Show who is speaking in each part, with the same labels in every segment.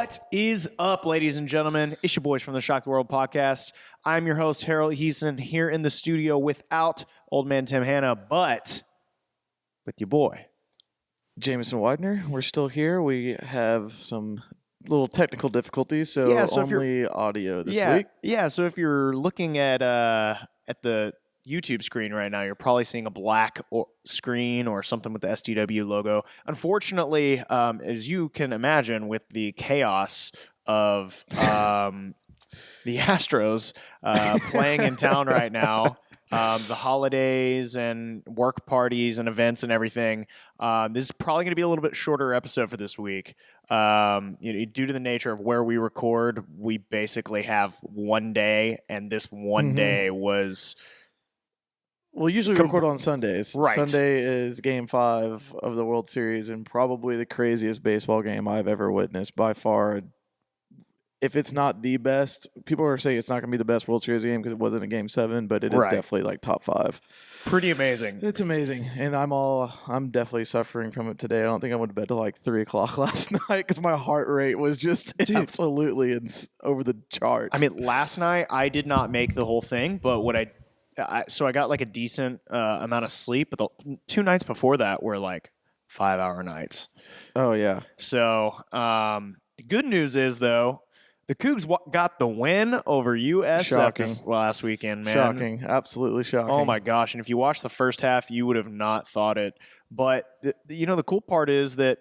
Speaker 1: What is up, ladies and gentlemen? It's your boys from the Shock the World podcast. I'm your host, Harold Heason, here in the studio without old man Tim Hanna, but with your boy,
Speaker 2: Jameson Widener. We're still here. We have some little technical difficulties, so only audio this week.
Speaker 1: Yeah, so if you're looking at the YouTube screen right now, you're probably seeing a black screen or something with the STW logo. Unfortunately, as you can imagine, with the chaos of the Astros playing in town right now, the holidays and work parties and events and everything, this is probably going to be a little bit shorter episode for this week. Due to the nature of where we record, we basically have one day, and this one day was...
Speaker 2: Well, usually we record on Sundays.
Speaker 1: Right.
Speaker 2: Sunday is Game 5 of the World Series and probably the craziest baseball game I've ever witnessed by far. If it's not the best, people are saying it's not going to be the best World Series game because it wasn't a Game 7, but it is definitely like top 5.
Speaker 1: Pretty amazing.
Speaker 2: It's amazing, and I'm definitely suffering from it today. I don't think I went to bed till like 3 o'clock last night because my heart rate was just absolutely over the charts.
Speaker 1: I mean, last night I did not make the whole thing, but so I got like a decent amount of sleep, but the 2 nights before that were like 5-hour nights.
Speaker 2: Oh, yeah.
Speaker 1: So the good news is, though, the Cougs got the win over USF this last weekend, man.
Speaker 2: Shocking. Absolutely shocking.
Speaker 1: Oh, my gosh. And if you watched the first half, you would have not thought it. But, the cool part is that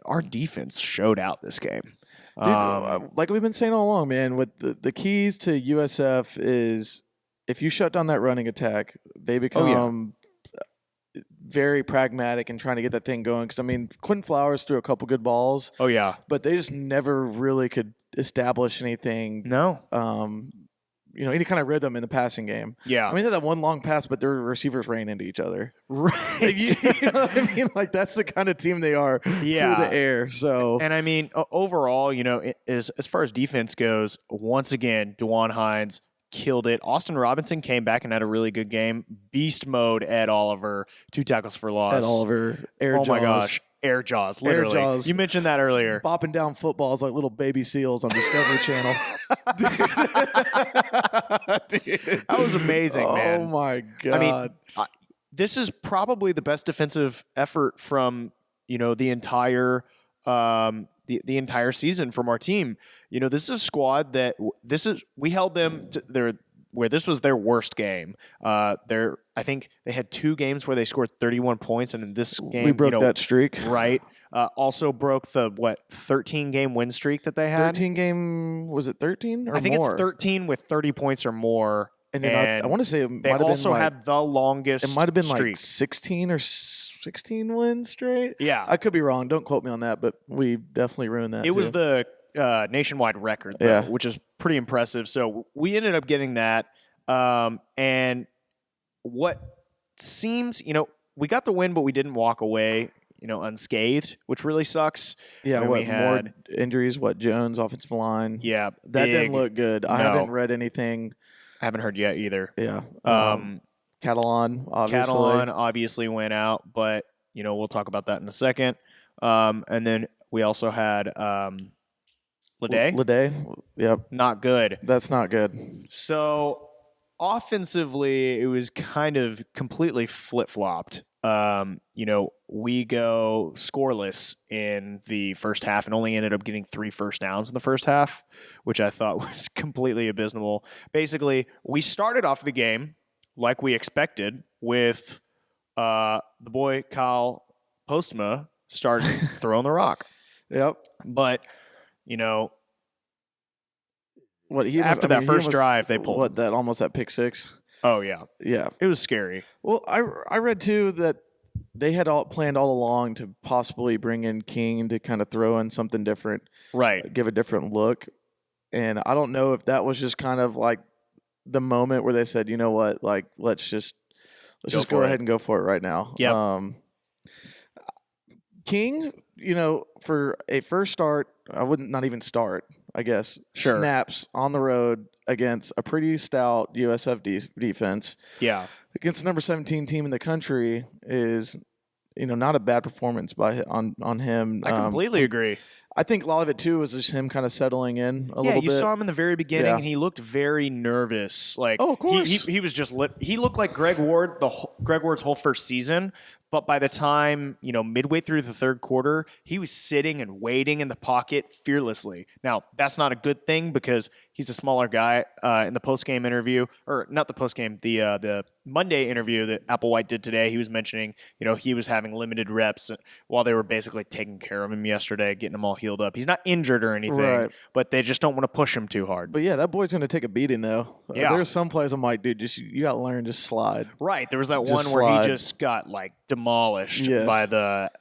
Speaker 1: our defense showed out this game.
Speaker 2: Like we've been saying all along, man, with the keys to USF is if you shut down that running attack, they become very pragmatic in trying to get that thing going. Because, I mean, Quentin Flowers threw a couple good balls.
Speaker 1: Oh, yeah.
Speaker 2: But they just never really could establish anything.
Speaker 1: No.
Speaker 2: Any kind of rhythm in the passing game.
Speaker 1: Yeah.
Speaker 2: I mean, they had that one long pass, but their receivers ran into each other.
Speaker 1: Right.
Speaker 2: you know what I mean? Like, that's the kind of team they are through the air. So,
Speaker 1: and I mean, overall, as far as defense goes, once again, DeJuan Hines killed it. Austin Robinson came back and had a really good game. Beast mode, Ed Oliver, 2 tackles for loss.
Speaker 2: Ed Oliver, air jaws.
Speaker 1: Oh, my gosh. Air jaws, literally.
Speaker 2: Air jaws.
Speaker 1: You mentioned that earlier.
Speaker 2: Bopping down footballs like little baby seals on Discovery Channel.
Speaker 1: That was amazing, man.
Speaker 2: Oh, my God.
Speaker 1: I mean, this is probably the best defensive effort from, the entire the entire season from our team. This is a squad that we held them to where this was their worst game. I think they had 2 games where they scored 31 points, and in this game
Speaker 2: we broke that streak.
Speaker 1: Right. Also broke the 13-game win streak that they had.
Speaker 2: 13-game, was it 13 or more?
Speaker 1: I think it's 13 with 30 points or more.
Speaker 2: And then I want to say it might have been
Speaker 1: also had the longest.
Speaker 2: It might have been
Speaker 1: streak.
Speaker 2: Like 16 or 16 wins straight.
Speaker 1: Yeah,
Speaker 2: I could be wrong. Don't quote me on that, but we definitely ruined that.
Speaker 1: It was the nationwide record, though, which is pretty impressive. So we ended up getting that, and what seems, we got the win, but we didn't walk away, unscathed, which really sucks.
Speaker 2: Yeah, we had more injuries? Jones, offensive line.
Speaker 1: Yeah,
Speaker 2: that didn't look good. I haven't read anything.
Speaker 1: I haven't heard yet either.
Speaker 2: Yeah. Catalan
Speaker 1: obviously went out, but we'll talk about that in a second. And then we also had
Speaker 2: Lede. Yep.
Speaker 1: Not good.
Speaker 2: That's not good.
Speaker 1: So offensively, it was kind of completely flip-flopped. We go scoreless in the first half and only ended up getting 3 first downs in the first half, which I thought was completely abysmal. Basically, we started off the game like we expected with the boy Kyle Postma started throwing the rock.
Speaker 2: Yep.
Speaker 1: But, after that first drive, they pulled.
Speaker 2: That pick 6?
Speaker 1: Oh, yeah.
Speaker 2: Yeah.
Speaker 1: It was scary.
Speaker 2: Well, I read, too, that they had planned all along to possibly bring in King to kind of throw in something different.
Speaker 1: Right.
Speaker 2: Give a different look. And I don't know if that was just kind of like the moment where they said, you know what, like, let's just go ahead and go for it right now.
Speaker 1: Yeah.
Speaker 2: King, for a first start, I wouldn't not even start, I guess.
Speaker 1: Sure.
Speaker 2: Snaps on the road against a pretty stout USF defense.
Speaker 1: Yeah.
Speaker 2: Against the number 17 team in the country is, not a bad performance on him.
Speaker 1: I completely agree.
Speaker 2: I think a lot of it too was just him kind of settling in a little bit.
Speaker 1: Yeah, you saw him in the very beginning,
Speaker 2: Yeah.
Speaker 1: and he looked very nervous. Like,
Speaker 2: Oh, of course.
Speaker 1: he was just lit. He looked like Greg Ward's whole first season. But by the time, midway through the third quarter, he was sitting and waiting in the pocket fearlessly. Now, that's not a good thing because he's a smaller guy. In the post-game interview, or not the post-game, the Monday interview that Applewhite did today, he was mentioning, he was having limited reps while they were basically taking care of him yesterday, getting him all healed up. He's not injured or anything,
Speaker 2: Right.
Speaker 1: but they just don't want to push him too hard.
Speaker 2: But yeah, that boy's going to take a beating though.
Speaker 1: Yeah.
Speaker 2: There's some plays I'm like, dude, you got to learn to slide.
Speaker 1: Right. There was that
Speaker 2: Just
Speaker 1: one where
Speaker 2: slide.
Speaker 1: he just got demolished
Speaker 2: Yes.
Speaker 1: by the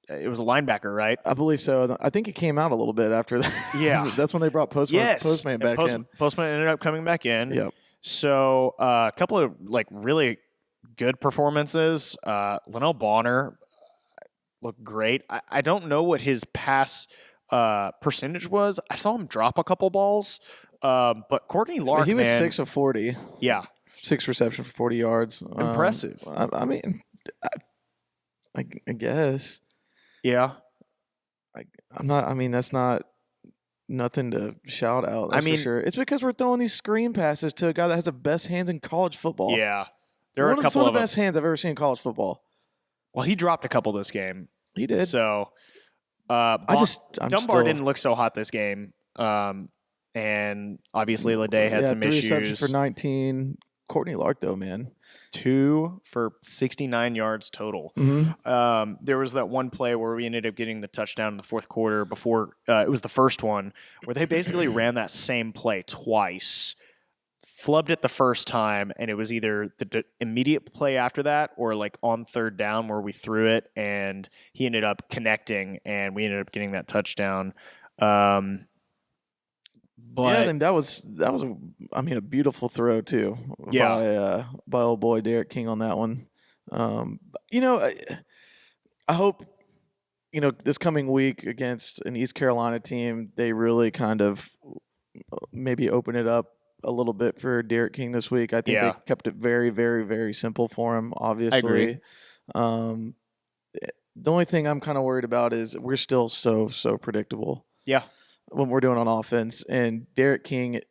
Speaker 1: it was a linebacker, right?
Speaker 2: I believe so. I think he came out a little bit after that.
Speaker 1: Yeah.
Speaker 2: That's when they brought Postman back in.
Speaker 1: Postman ended up coming back in.
Speaker 2: Yep.
Speaker 1: So a couple of really good performances. Linnell Bonner looked great. I don't know what his pass percentage was. I saw him drop a couple balls. But Courtney Lark,
Speaker 2: he was
Speaker 1: man,
Speaker 2: 6 of 40.
Speaker 1: Yeah.
Speaker 2: 6 receptions for 40 yards.
Speaker 1: Impressive.
Speaker 2: I mean, I guess.
Speaker 1: Yeah.
Speaker 2: I'm not. I mean, that's not nothing to shout out. That's for sure. It's because we're throwing these screen passes to a guy that has the best hands in college football.
Speaker 1: Yeah. There are a couple
Speaker 2: some
Speaker 1: of
Speaker 2: of the best hands I've ever seen in college football.
Speaker 1: Well, he dropped a couple this game.
Speaker 2: He did.
Speaker 1: So, Dunbar didn't look so hot this game. And obviously Lede had some
Speaker 2: 3
Speaker 1: issues.
Speaker 2: receptions for 19. Courtney Lark, though, man.
Speaker 1: 2 for 69 yards total.
Speaker 2: Mm-hmm.
Speaker 1: There was that one play where we ended up getting the touchdown in the fourth quarter before it was the first one, where they basically ran that same play twice, flubbed it the first time, and it was either the immediate play after that or on third down where we threw it, and he ended up connecting, and we ended up getting that touchdown. But
Speaker 2: yeah, that was a beautiful throw too.
Speaker 1: Yeah.
Speaker 2: By old boy Derek King on that one. I hope this coming week against an East Carolina team, they really kind of maybe open it up a little bit for Derek King this week. I think they kept it very, very, very simple for him. Obviously,
Speaker 1: I agree.
Speaker 2: The only thing I'm kind of worried about is we're still so predictable.
Speaker 1: Yeah.
Speaker 2: When we're doing on offense, and Derek King's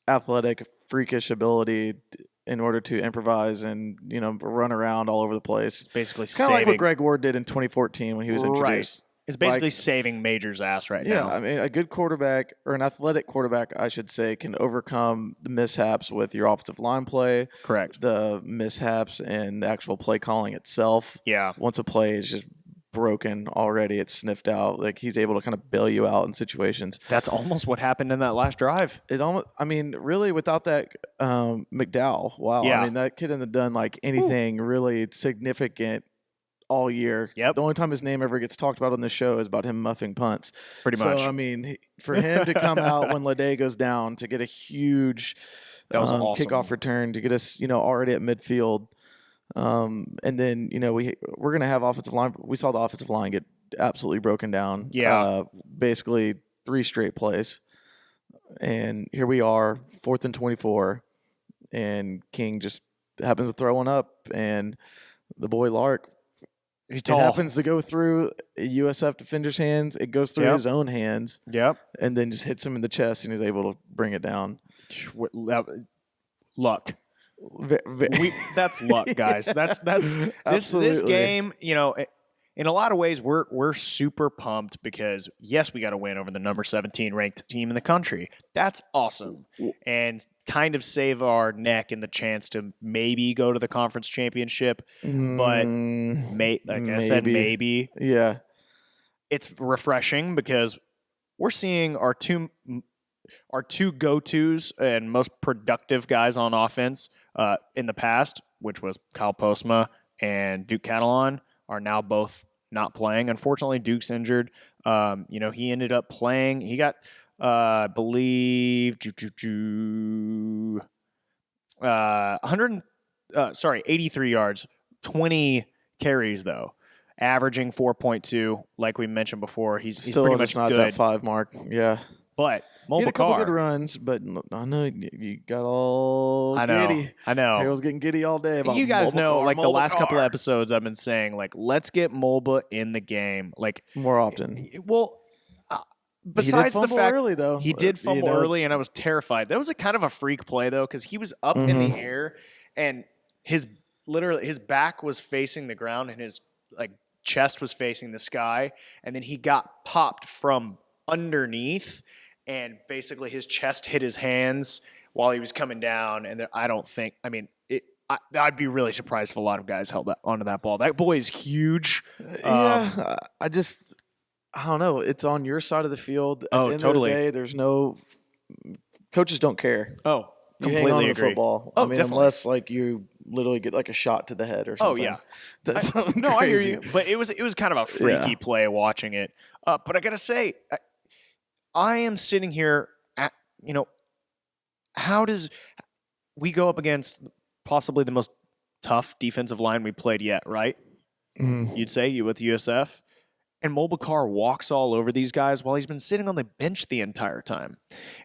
Speaker 2: athletic, freakish ability in order to improvise and run around all over the place.
Speaker 1: It's basically
Speaker 2: kind of like what Greg Ward did in 2014 when he was introduced.
Speaker 1: Right. It's basically saving Major's ass right now.
Speaker 2: Yeah, I mean, a good quarterback, or an athletic quarterback, I should say, can overcome the mishaps with your offensive line play.
Speaker 1: Correct.
Speaker 2: The mishaps and the actual play calling itself.
Speaker 1: Yeah.
Speaker 2: Once a play is just broken already, it's sniffed out. He's able to kind of bail you out in situations.
Speaker 1: That's almost what happened in that last drive.
Speaker 2: Really, without that McDowell, wow.
Speaker 1: Yeah.
Speaker 2: I mean, that kid hasn't done anything really significant all year.
Speaker 1: Yep.
Speaker 2: The only time his name ever gets talked about on this show is about him muffing punts.
Speaker 1: Pretty much.
Speaker 2: So, I mean, for him to come out when Lede goes down to get a huge
Speaker 1: that was awesome.
Speaker 2: kickoff return to get us, already at midfield. And then, we're going to have offensive line. We saw the offensive line get absolutely broken down.
Speaker 1: Yeah.
Speaker 2: Basically 3 straight plays. And here we are, 4th and 24. And King just happens to throw one up. And the boy Lark,
Speaker 1: he's tall.
Speaker 2: It happens to go through a USF defender's hands. It goes through his own hands.
Speaker 1: Yep.
Speaker 2: And then just hits him in the chest, and he's able to bring it down.
Speaker 1: Luck. That's luck, guys. That's this game. In a lot of ways, we're super pumped because yes, we got to win over the number 17 ranked team in the country. That's awesome, and kind of save our neck in the chance to maybe go to the conference championship. But I said, maybe.
Speaker 2: Yeah,
Speaker 1: it's refreshing because we're seeing our two go-tos and most productive guys on offense in the past, which was Kyle Postma and Duke Catalan, are now both not playing. Unfortunately, Duke's injured. He ended up playing. He got, I believe, 83 yards, 20 carries though, averaging 4.2. Like we mentioned before, he's
Speaker 2: still
Speaker 1: pretty
Speaker 2: just
Speaker 1: much
Speaker 2: not
Speaker 1: good.
Speaker 2: that 5 mark. Yeah,
Speaker 1: but
Speaker 2: He had a couple
Speaker 1: Mulbacar.
Speaker 2: good runs, but I know you got all
Speaker 1: I know.
Speaker 2: giddy.
Speaker 1: I know.
Speaker 2: Harold's getting giddy all day about
Speaker 1: You guys know, like, the last couple of
Speaker 2: Mulbacar.
Speaker 1: episodes I've been saying, like, let's get Mulba in the game. Like,
Speaker 2: More often.
Speaker 1: well, besides
Speaker 2: he did
Speaker 1: the
Speaker 2: fumble
Speaker 1: fact
Speaker 2: early, though.
Speaker 1: he did fumble early, and I was terrified. That was a kind of a freak play, though, because he was up in the air, and his back was facing the ground, and his like chest was facing the sky, and then he got popped from underneath, and basically his chest hit his hands while he was coming down. And I don't think, I mean, I'd be really surprised if a lot of guys held onto that ball. That boy is huge.
Speaker 2: I don't know. It's on your side of the field. At the end
Speaker 1: totally.
Speaker 2: of the day, there's no coaches don't care.
Speaker 1: Oh,
Speaker 2: You
Speaker 1: completely
Speaker 2: hang on to
Speaker 1: agree.
Speaker 2: football.
Speaker 1: Oh,
Speaker 2: I mean,
Speaker 1: definitely.
Speaker 2: unless like you literally get like a shot to the head or something.
Speaker 1: Oh yeah.
Speaker 2: That's
Speaker 1: No, I hear you. But it was kind of a freaky
Speaker 2: Yeah.
Speaker 1: play watching it. But I gotta say, I am sitting here at, how does we go up against possibly the most tough defensive line we played yet, right? You'd say, you with USF. And Mulbacar walks all over these guys while he's been sitting on the bench the entire time.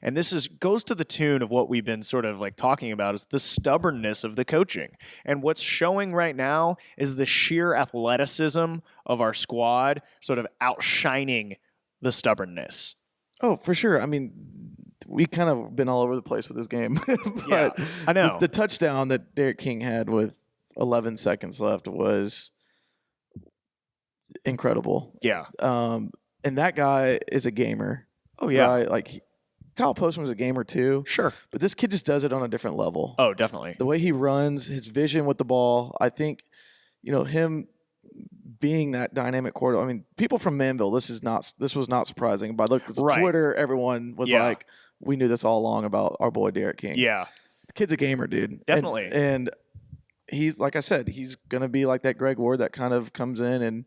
Speaker 1: And this goes to the tune of what we've been sort of like talking about, is the stubbornness of the coaching. And what's showing right now is the sheer athleticism of our squad sort of outshining the stubbornness.
Speaker 2: Oh, for sure. I mean, we kind of been all over the place with this game. But
Speaker 1: Yeah, I know.
Speaker 2: The touchdown that Derek King had with 11 seconds left was incredible.
Speaker 1: Yeah.
Speaker 2: And that guy is a gamer.
Speaker 1: Oh, yeah.
Speaker 2: Right? Like Kyle Postman was a gamer too.
Speaker 1: Sure.
Speaker 2: But this kid just does it on a different level.
Speaker 1: Oh, definitely.
Speaker 2: The way he runs, his vision with the ball, I think, him being that dynamic quarterback. I mean, people from Manville, this was not surprising. But I looked at Twitter, everyone was like, we knew this all along about our boy Derek King.
Speaker 1: Yeah.
Speaker 2: The kid's a gamer, dude.
Speaker 1: Definitely.
Speaker 2: And he's, like I said, he's going to be like that Greg Ward that kind of comes in and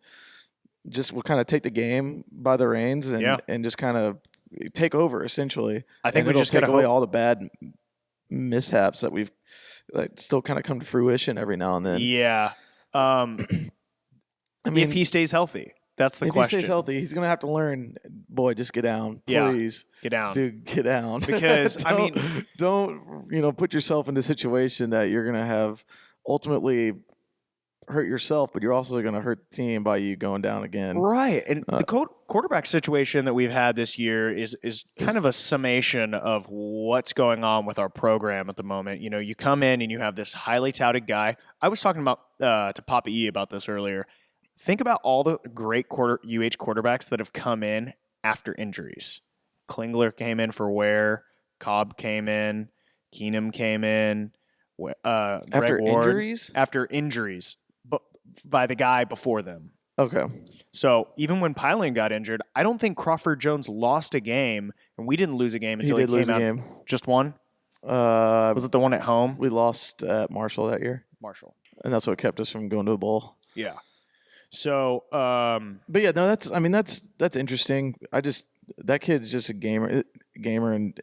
Speaker 2: just will kind of take the game by the reins and just kind of take over, essentially.
Speaker 1: I think
Speaker 2: we
Speaker 1: just
Speaker 2: take away all the bad mishaps that we've still kind of come to fruition every now and then.
Speaker 1: Yeah. I mean, if he stays healthy, that's the question.
Speaker 2: If he stays healthy, he's going to have to learn, boy, just get down. Please.
Speaker 1: Yeah, get down.
Speaker 2: Dude, get down.
Speaker 1: Because,
Speaker 2: don't put yourself in a situation that you're going to have ultimately hurt yourself, but you're also going to hurt the team by you going down again.
Speaker 1: Right. And the quarterback situation that we've had this year is kind of a summation of what's going on with our program at the moment. You come in and you have this highly touted guy. I was talking about to Papa E about this earlier. Think about all the great UH quarterbacks that have come in after injuries. Klingler came in for Ware. Cobb came in. Keenum came in.
Speaker 2: After
Speaker 1: Greg Ward,
Speaker 2: injuries?
Speaker 1: After injuries. By the guy before them.
Speaker 2: Okay.
Speaker 1: So even when Piling got injured, I don't think Crawford Jones lost a game, and we didn't lose a game until he came out. Game. Just one? Was it the one at home?
Speaker 2: We lost at Marshall that year.
Speaker 1: Marshall.
Speaker 2: And that's what kept us from going to a bowl.
Speaker 1: Yeah. So,
Speaker 2: but yeah, no, that's interesting. That kid's just a gamer, and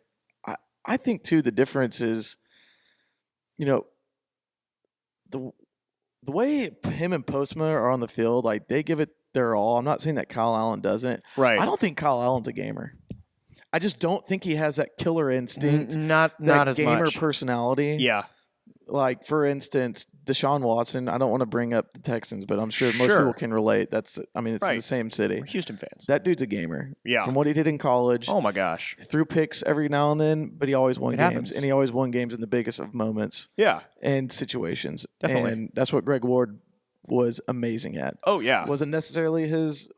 Speaker 2: I think too the difference is, the way him and Postma are on the field, like they give it their all. I'm not saying that Kyle Allen doesn't.
Speaker 1: Right.
Speaker 2: I don't think Kyle Allen's a gamer. I just don't think he has that killer instinct.
Speaker 1: Not as
Speaker 2: gamer
Speaker 1: much.
Speaker 2: Personality.
Speaker 1: Yeah.
Speaker 2: Like, for instance, Deshaun Watson, I don't want to bring up the Texans, but I'm sure most people can relate. It's in the same city.
Speaker 1: We're Houston fans.
Speaker 2: That dude's a gamer.
Speaker 1: Yeah.
Speaker 2: From what he did in college.
Speaker 1: Oh, my gosh.
Speaker 2: Threw picks every now and then, but he always won games.
Speaker 1: Happens.
Speaker 2: And he always won games in the biggest of moments.
Speaker 1: Yeah.
Speaker 2: And situations.
Speaker 1: Definitely.
Speaker 2: And that's what Greg Ward was amazing at.
Speaker 1: Oh, yeah.
Speaker 2: Wasn't necessarily his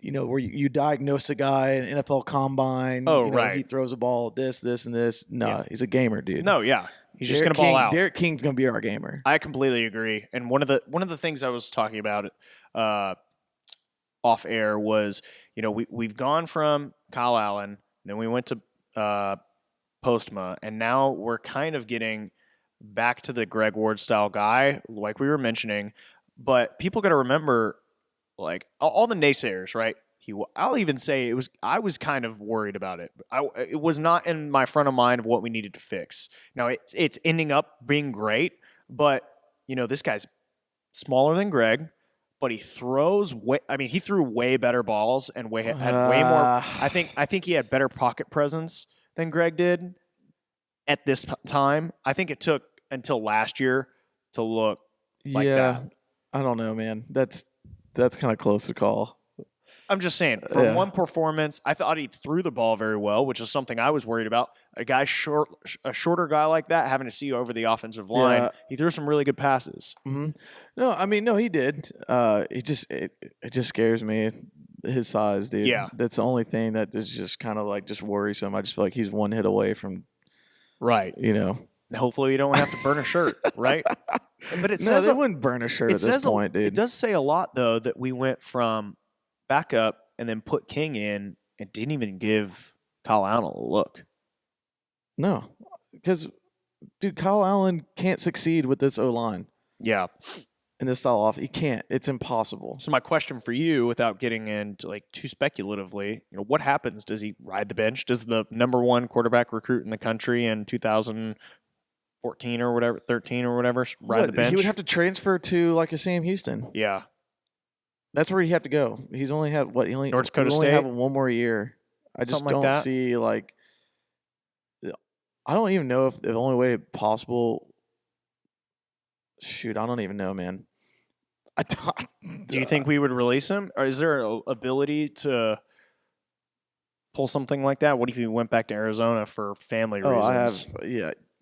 Speaker 2: where you diagnose a guy in NFL combine.
Speaker 1: Right.
Speaker 2: He throws a ball, this, and this. No, he's a gamer, dude.
Speaker 1: No, yeah. He's just going to ball out.
Speaker 2: Derek King's going to be our gamer.
Speaker 1: I completely agree. And one of the things I was talking about off air was, we've gone from Kyle Allen, then we went to Postma, and now we're kind of getting back to the Greg Ward style guy, like we were mentioning. But people got to remember, like, all the naysayers, right? I'll even say I was kind of worried about it. It was not in my front of mind of what we needed to fix. Now it's ending up being great, but this guy's smaller than Greg, but he throws he threw way better balls and had way more. I think he had better pocket presence than Greg did at this time. I think it took until last year to look like that.
Speaker 2: I don't know, man. That's kind of close to call.
Speaker 1: I'm just saying, for one performance, I thought he threw the ball very well, which is something I was worried about. A shorter guy like that, having to see over the offensive line, he threw some really good passes.
Speaker 2: Mm-hmm. No, he did. It just scares me, his size, dude.
Speaker 1: Yeah.
Speaker 2: That's the only thing that is just kind of like just worrisome. I just feel like he's one hit away from,
Speaker 1: right. Hopefully you don't have to burn a shirt, right? But it says
Speaker 2: they wouldn't burn a shirt at this point, dude.
Speaker 1: It does say a lot, though, that we went from backup and then put King in and didn't even give Kyle Allen a look.
Speaker 2: No, because, dude, Kyle Allen can't succeed with this O-line.
Speaker 1: Yeah.
Speaker 2: In this style off, he can't. It's impossible.
Speaker 1: So my question for you, without getting into too speculatively, what happens? Does he ride the bench? Does the number one quarterback recruit in the country in 2014 or whatever, 13 or whatever, ride the bench?
Speaker 2: He would have to transfer to a Sam Houston.
Speaker 1: Yeah.
Speaker 2: That's where he'd have to go. He's only had
Speaker 1: North Dakota State?
Speaker 2: Have one more year. I just don't see I don't even know if the only way possible. Shoot, I don't even know, man.
Speaker 1: Do you think we would release him, or is there an ability to pull something like that? What if he went back to Arizona for family reasons?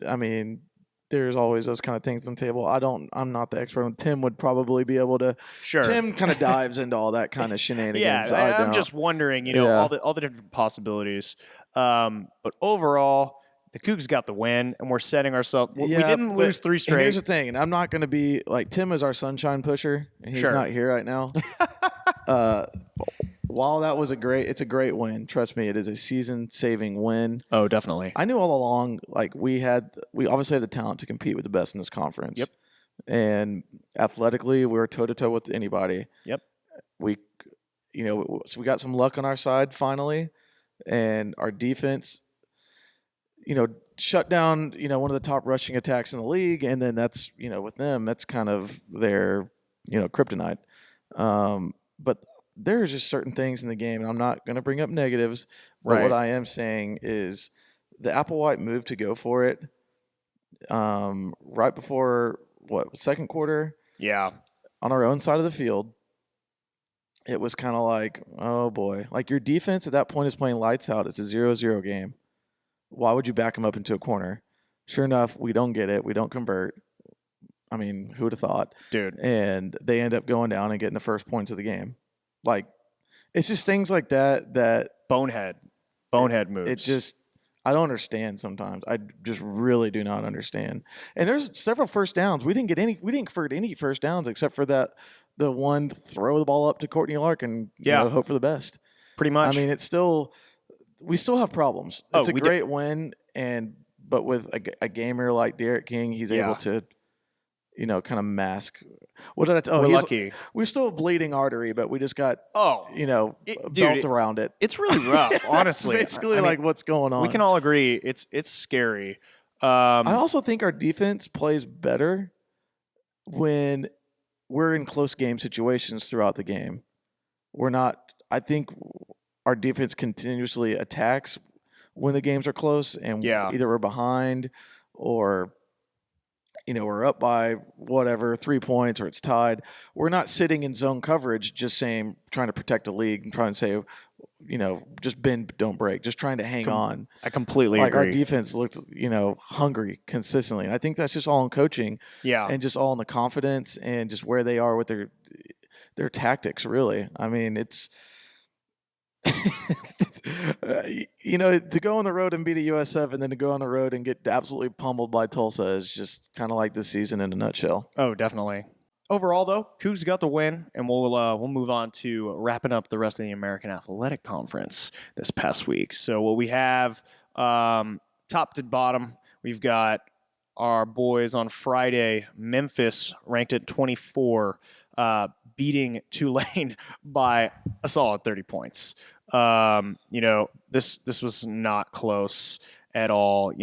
Speaker 2: I mean, there's always those kind of things on the table. I'm not the expert. Tim would probably be able to.
Speaker 1: Sure.
Speaker 2: Tim kind of dives into all that kind of shenanigans.
Speaker 1: I'm just wondering, all the different possibilities. But overall, the Cougs got the win, and we're setting ourselves. We didn't lose 3 straight.
Speaker 2: Here's the thing, and I'm not going to be Tim is our sunshine pusher, and he's not here right now. While that was it's a great win. Trust me, it is a season-saving win.
Speaker 1: Oh, definitely.
Speaker 2: I knew all along, we obviously have the talent to compete with the best in this conference.
Speaker 1: Yep.
Speaker 2: And athletically, we were toe-to-toe with anybody.
Speaker 1: Yep.
Speaker 2: So we got some luck on our side finally, and our defense, shut down, one of the top rushing attacks in the league, and then that's, with them, that's kind of their, kryptonite. But there's just certain things in the game, and I'm not going to bring up negatives, but what I am saying is the Applewhite move to go for it right before, second quarter?
Speaker 1: Yeah.
Speaker 2: On our own side of the field, it was kind of like, oh, boy. Your defense at that point is playing lights out. It's a 0-0 game. Why would you back them up into a corner? Sure enough, we don't get it. We don't convert. I mean, who would have thought?
Speaker 1: Dude.
Speaker 2: And they end up going down and getting the first points of the game. It's just things like that
Speaker 1: bonehead moves.
Speaker 2: I don't understand sometimes. I just really do not understand. And there's several first downs. We didn't convert any first downs except for the one throw the ball up to Courtney Larkin. Hope for the best.
Speaker 1: Pretty much.
Speaker 2: I mean, we still have problems. It's a great win, but with a gamer like Derek King, he's able to, kind of mask. What did I tell you?
Speaker 1: We're lucky.
Speaker 2: We're still a bleeding artery, but we just got, belt around it.
Speaker 1: It's really rough, honestly.
Speaker 2: Basically, what's going on.
Speaker 1: We can all agree it's scary.
Speaker 2: I also think our defense plays better when we're in close game situations throughout the game. I think our defense continuously attacks when the games are close, and either we're behind or we're up by 3 points, or it's tied. We're not sitting in zone coverage just trying to protect the league and trying to say, just bend, don't break, just trying to hang on.
Speaker 1: I completely agree.
Speaker 2: Our defense looked, hungry consistently. And I think that's just all in coaching.
Speaker 1: Yeah.
Speaker 2: And just all in the confidence and just where they are with their tactics, really. I mean, it's to go on the road and beat a USF and then to go on the road and get absolutely pummeled by Tulsa is just kind of like this season in a nutshell.
Speaker 1: Oh, definitely. Overall, though, Cougs got the win, and we'll move on to wrapping up the rest of the American Athletic Conference this past week. So what we have, top to bottom, we've got our boys on Friday, Memphis, ranked at 24, beating Tulane by a solid 30 points. This was not close at all.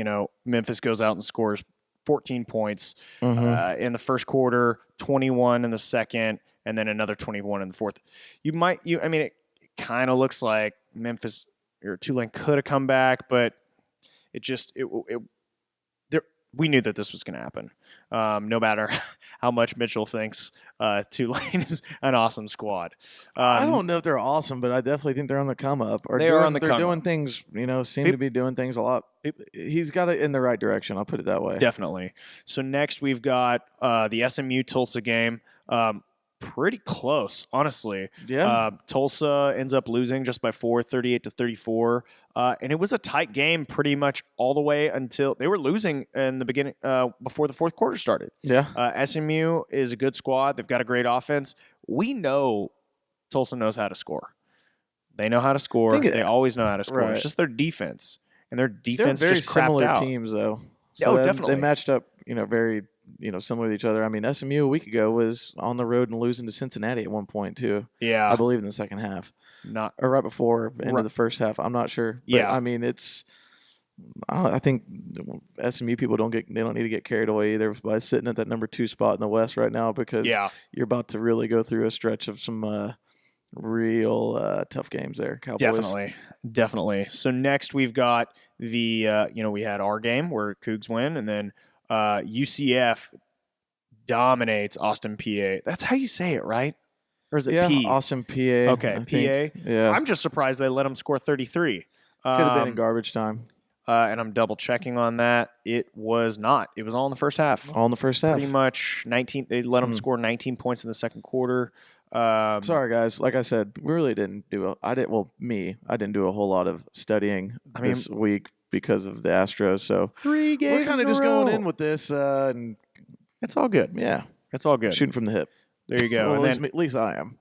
Speaker 1: Memphis goes out and scores 14 points in the first quarter, 21 in the second, and then another 21 in the fourth. I mean, it kind of looks like Memphis or Tulane could have come back, but we knew that this was going to happen. No matter how much Mitchell thinks Tulane is an awesome squad.
Speaker 2: I don't know if they're awesome, but I definitely think they're on the come up.
Speaker 1: They're
Speaker 2: doing things, seem to be doing things a lot. He's got it in the right direction. I'll put it that way.
Speaker 1: Definitely. So next we've got the SMU Tulsa game. Pretty close, honestly.
Speaker 2: Yeah.
Speaker 1: Tulsa ends up losing just by 4, 38-34. And it was a tight game pretty much all the way until they were losing in the beginning before the fourth quarter started.
Speaker 2: Yeah.
Speaker 1: SMU is a good squad. They've got a great offense. We know Tulsa knows how to score. They know how to score. They always know how to score.
Speaker 2: Right.
Speaker 1: It's just their defense. And their defense
Speaker 2: They're very
Speaker 1: just crapped
Speaker 2: similar
Speaker 1: out.
Speaker 2: teams, though. So
Speaker 1: definitely.
Speaker 2: They matched up, very similar with each other. I mean, SMU a week ago was on the road and losing to Cincinnati at one point too.
Speaker 1: Yeah,
Speaker 2: I believe in the second half, or right before into the first half. I'm not sure. But,
Speaker 1: yeah,
Speaker 2: I mean, I think SMU people don't need to get carried away either by sitting at that number 2 spot in the West right now, because you're about to really go through a stretch of some real tough games there. Cowboys.
Speaker 1: Definitely. So next we've got the we had our game where Cougs win, and then UCF dominates Austin, PA. That's how you say it, right? Or is it P?
Speaker 2: Austin, PA.
Speaker 1: Okay, PA.
Speaker 2: Yeah.
Speaker 1: I'm just surprised they let them score 33.
Speaker 2: Could have been in garbage time.
Speaker 1: And I'm double checking on that. It was not. It was all in the first half.
Speaker 2: All in the first half.
Speaker 1: Pretty much 19. They let them score 19 points in the second quarter.
Speaker 2: Sorry, guys. Like I said, we really didn't do I didn't do a whole lot of studying this week because of the Astros. So
Speaker 1: 3 games
Speaker 2: we're kind of just going in with this, and
Speaker 1: it's all good.
Speaker 2: Yeah,
Speaker 1: it's all good.
Speaker 2: Shooting from the hip.
Speaker 1: There you go.
Speaker 2: Well, at least I am.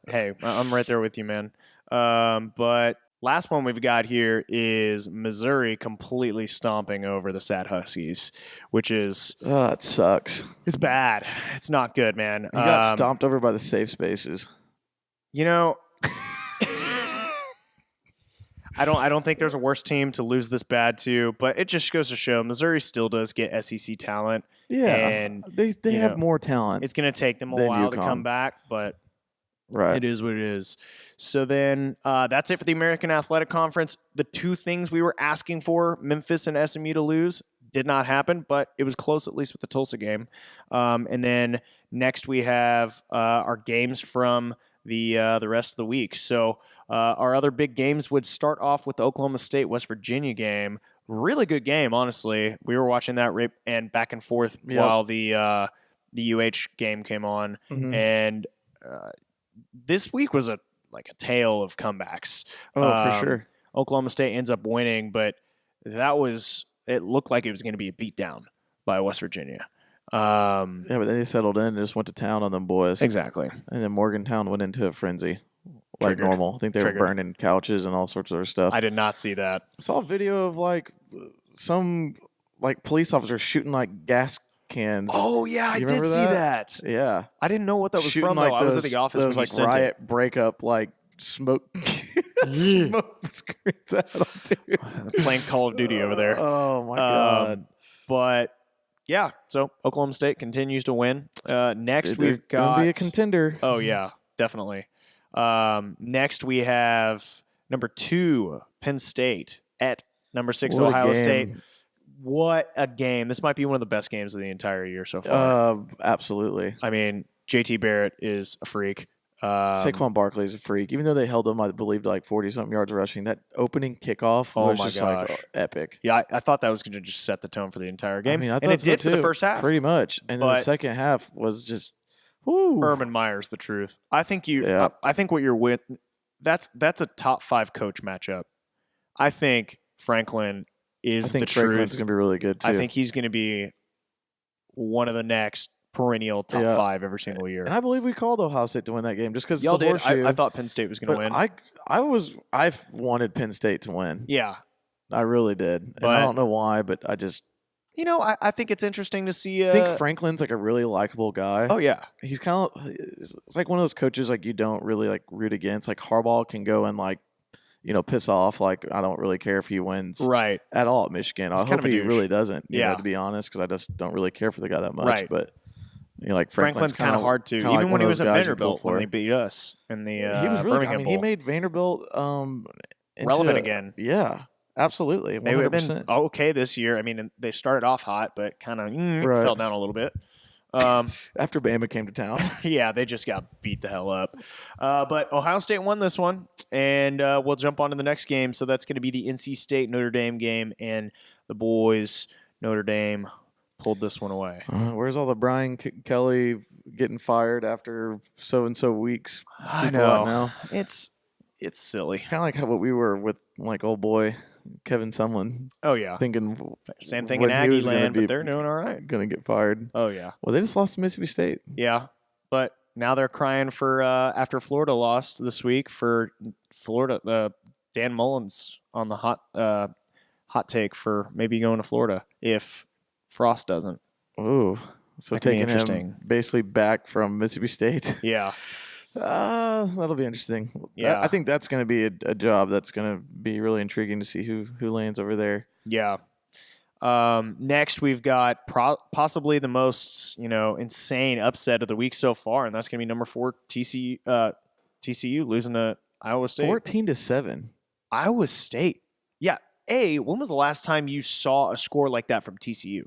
Speaker 1: Hey, I'm right there with you, man. But last one we've got here is Missouri completely stomping over the Sad Huskies, which is
Speaker 2: it sucks.
Speaker 1: It's bad. It's not good, man.
Speaker 2: You got stomped over by the safe spaces.
Speaker 1: I don't think there's a worse team to lose this bad to, but it just goes to show Missouri still does get SEC talent.
Speaker 2: Yeah,
Speaker 1: and
Speaker 2: they have more talent.
Speaker 1: It's going to take them a while to come back, but it is what it is. So then that's it for the American Athletic Conference. The 2 things we were asking for, Memphis and SMU to lose, did not happen, but it was close at least with the Tulsa game. And then next we have our games from the rest of the week. So our other big games would start off with the Oklahoma State-West Virginia game. Really good game, honestly. We were watching that and back and forth while the UH game came on. Mm-hmm. And this week was a tale of comebacks.
Speaker 2: Oh, for sure.
Speaker 1: Oklahoma State ends up winning, but it looked like it was going to be a beatdown by West Virginia.
Speaker 2: But then they settled in and just went to town on them boys.
Speaker 1: Exactly.
Speaker 2: And then Morgantown went into a frenzy. Normal. I think they were burning couches and all sorts of other stuff.
Speaker 1: I did not see that.
Speaker 2: I saw a video of some police officers shooting gas cans.
Speaker 1: Oh yeah, I did see that.
Speaker 2: Yeah,
Speaker 1: I didn't know what that was from though. I was at the office.
Speaker 2: Those riot breakup smoke smoke screens out on
Speaker 1: playing Call of Duty over there.
Speaker 2: Oh my god!
Speaker 1: But yeah, so Oklahoma State continues to win. Next we've got
Speaker 2: gonna be a contender.
Speaker 1: Oh yeah, definitely. Next we have number 2 Penn State at number 6 Ohio State. What a game. This might be one of the best games of the entire year so far.
Speaker 2: Absolutely.
Speaker 1: I mean, JT Barrett is a freak.
Speaker 2: Saquon Barkley is a freak. Even though they held him, I believe, 40-something yards rushing, that opening kickoff was just epic.
Speaker 1: Yeah, I thought that was going to just set the tone for the entire game.
Speaker 2: I mean, I thought
Speaker 1: and it did for the first half.
Speaker 2: Pretty much. And then the second half was just
Speaker 1: Urban Meyer's the truth. I think I think what you're with, that's a top 5 coach matchup. I think Franklin is the truth.
Speaker 2: Franklin's going to be really good too.
Speaker 1: I think he's going to be one of the next perennial top 5 every single year.
Speaker 2: And I believe we called Ohio State to win that game just because
Speaker 1: y'all did. I thought Penn State was going to win.
Speaker 2: I wanted Penn State to win.
Speaker 1: Yeah,
Speaker 2: I really did. And I don't know why, but I just.
Speaker 1: I think it's interesting to see.
Speaker 2: I think Franklin's a really likable guy.
Speaker 1: Oh yeah,
Speaker 2: he's kind of. It's like one of those coaches you don't really root against. Harbaugh can go and piss off. I don't really care if he wins at all at Michigan. I hope he really doesn't. To be honest, because I just don't really care for the guy that much.
Speaker 1: Right.
Speaker 2: But like
Speaker 1: Franklin's kind of hard to, even
Speaker 2: like
Speaker 1: when he was at Vanderbilt when they beat us in the
Speaker 2: he was really.
Speaker 1: Birmingham Bowl.
Speaker 2: He made Vanderbilt
Speaker 1: relevant again.
Speaker 2: Yeah, absolutely. 100%.
Speaker 1: They would have been okay this year. I mean, they started off hot, but kind of fell down a little bit.
Speaker 2: After Bama came to town.
Speaker 1: Yeah, they just got beat the hell up. But Ohio State won this one, and we'll jump on to the next game. So that's going to be the NC State Notre Dame game, and the boys, Notre Dame, pulled this one away.
Speaker 2: Where's all the Brian Kelly getting fired after so-and-so weeks?
Speaker 1: I know. Now? It's silly.
Speaker 2: Kind of like what we were with like old boy Kevin Sumlin.
Speaker 1: Oh, yeah.
Speaker 2: Thinking
Speaker 1: same thing in Aggie land, but they're doing all right.
Speaker 2: Going to get fired.
Speaker 1: Oh, yeah.
Speaker 2: Well, they just lost to Mississippi State.
Speaker 1: Yeah, but now they're crying for after Florida lost this week for Florida. Dan Mullins on the hot take for maybe going to Florida if Frost doesn't.
Speaker 2: Ooh, so that taking him basically back from Mississippi State.
Speaker 1: Yeah.
Speaker 2: That'll be interesting.
Speaker 1: Yeah.
Speaker 2: I think that's going to be a job that's going to be really intriguing to see who lands over there.
Speaker 1: Yeah. Next, we've got possibly the most insane upset of the week so far, and that's going to be number 4 TCU losing to Iowa State
Speaker 2: 14-7.
Speaker 1: Iowa State. Yeah. When was the last time you saw a score like that from TCU?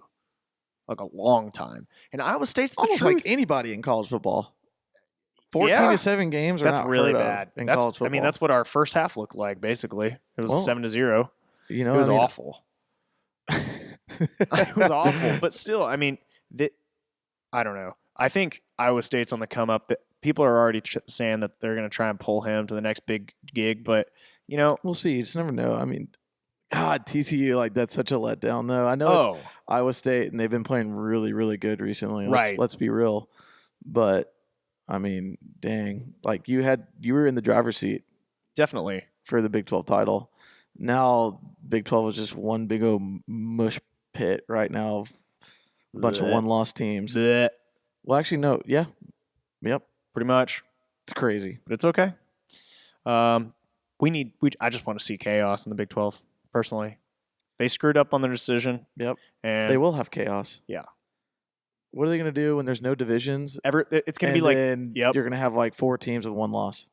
Speaker 1: Like a long time. And Iowa State's the
Speaker 2: almost
Speaker 1: truth.
Speaker 2: Like anybody in college football. 14-7 games are
Speaker 1: that's
Speaker 2: not
Speaker 1: really
Speaker 2: heard
Speaker 1: bad
Speaker 2: in college football.
Speaker 1: I mean, that's what our first half looked like. Basically, it was 7-0.
Speaker 2: You know,
Speaker 1: it was awful. It was awful, but still, I mean, I don't know. I think Iowa State's on the come up. That people are already saying that they're going to try and pull him to the next big gig, but
Speaker 2: we'll see. You just never know. I mean, God, TCU, like that's such a letdown, though. I know it's Iowa State, and they've been playing really, really good recently. Let's be real, but. I mean, dang! Like you were in the driver's seat,
Speaker 1: definitely
Speaker 2: for the Big 12 title. Now Big 12 is just one big old mush pit right now. A bunch of one-loss teams. Well, actually, no, yeah, yep,
Speaker 1: pretty much.
Speaker 2: It's crazy,
Speaker 1: but it's okay. I just want to see chaos in the Big 12. Personally, they screwed up on their decision.
Speaker 2: Yep,
Speaker 1: and
Speaker 2: they will have chaos.
Speaker 1: Yeah.
Speaker 2: What are they going to do when there's no divisions?
Speaker 1: It's going to be like
Speaker 2: you're going to have like 4 teams with 1 loss.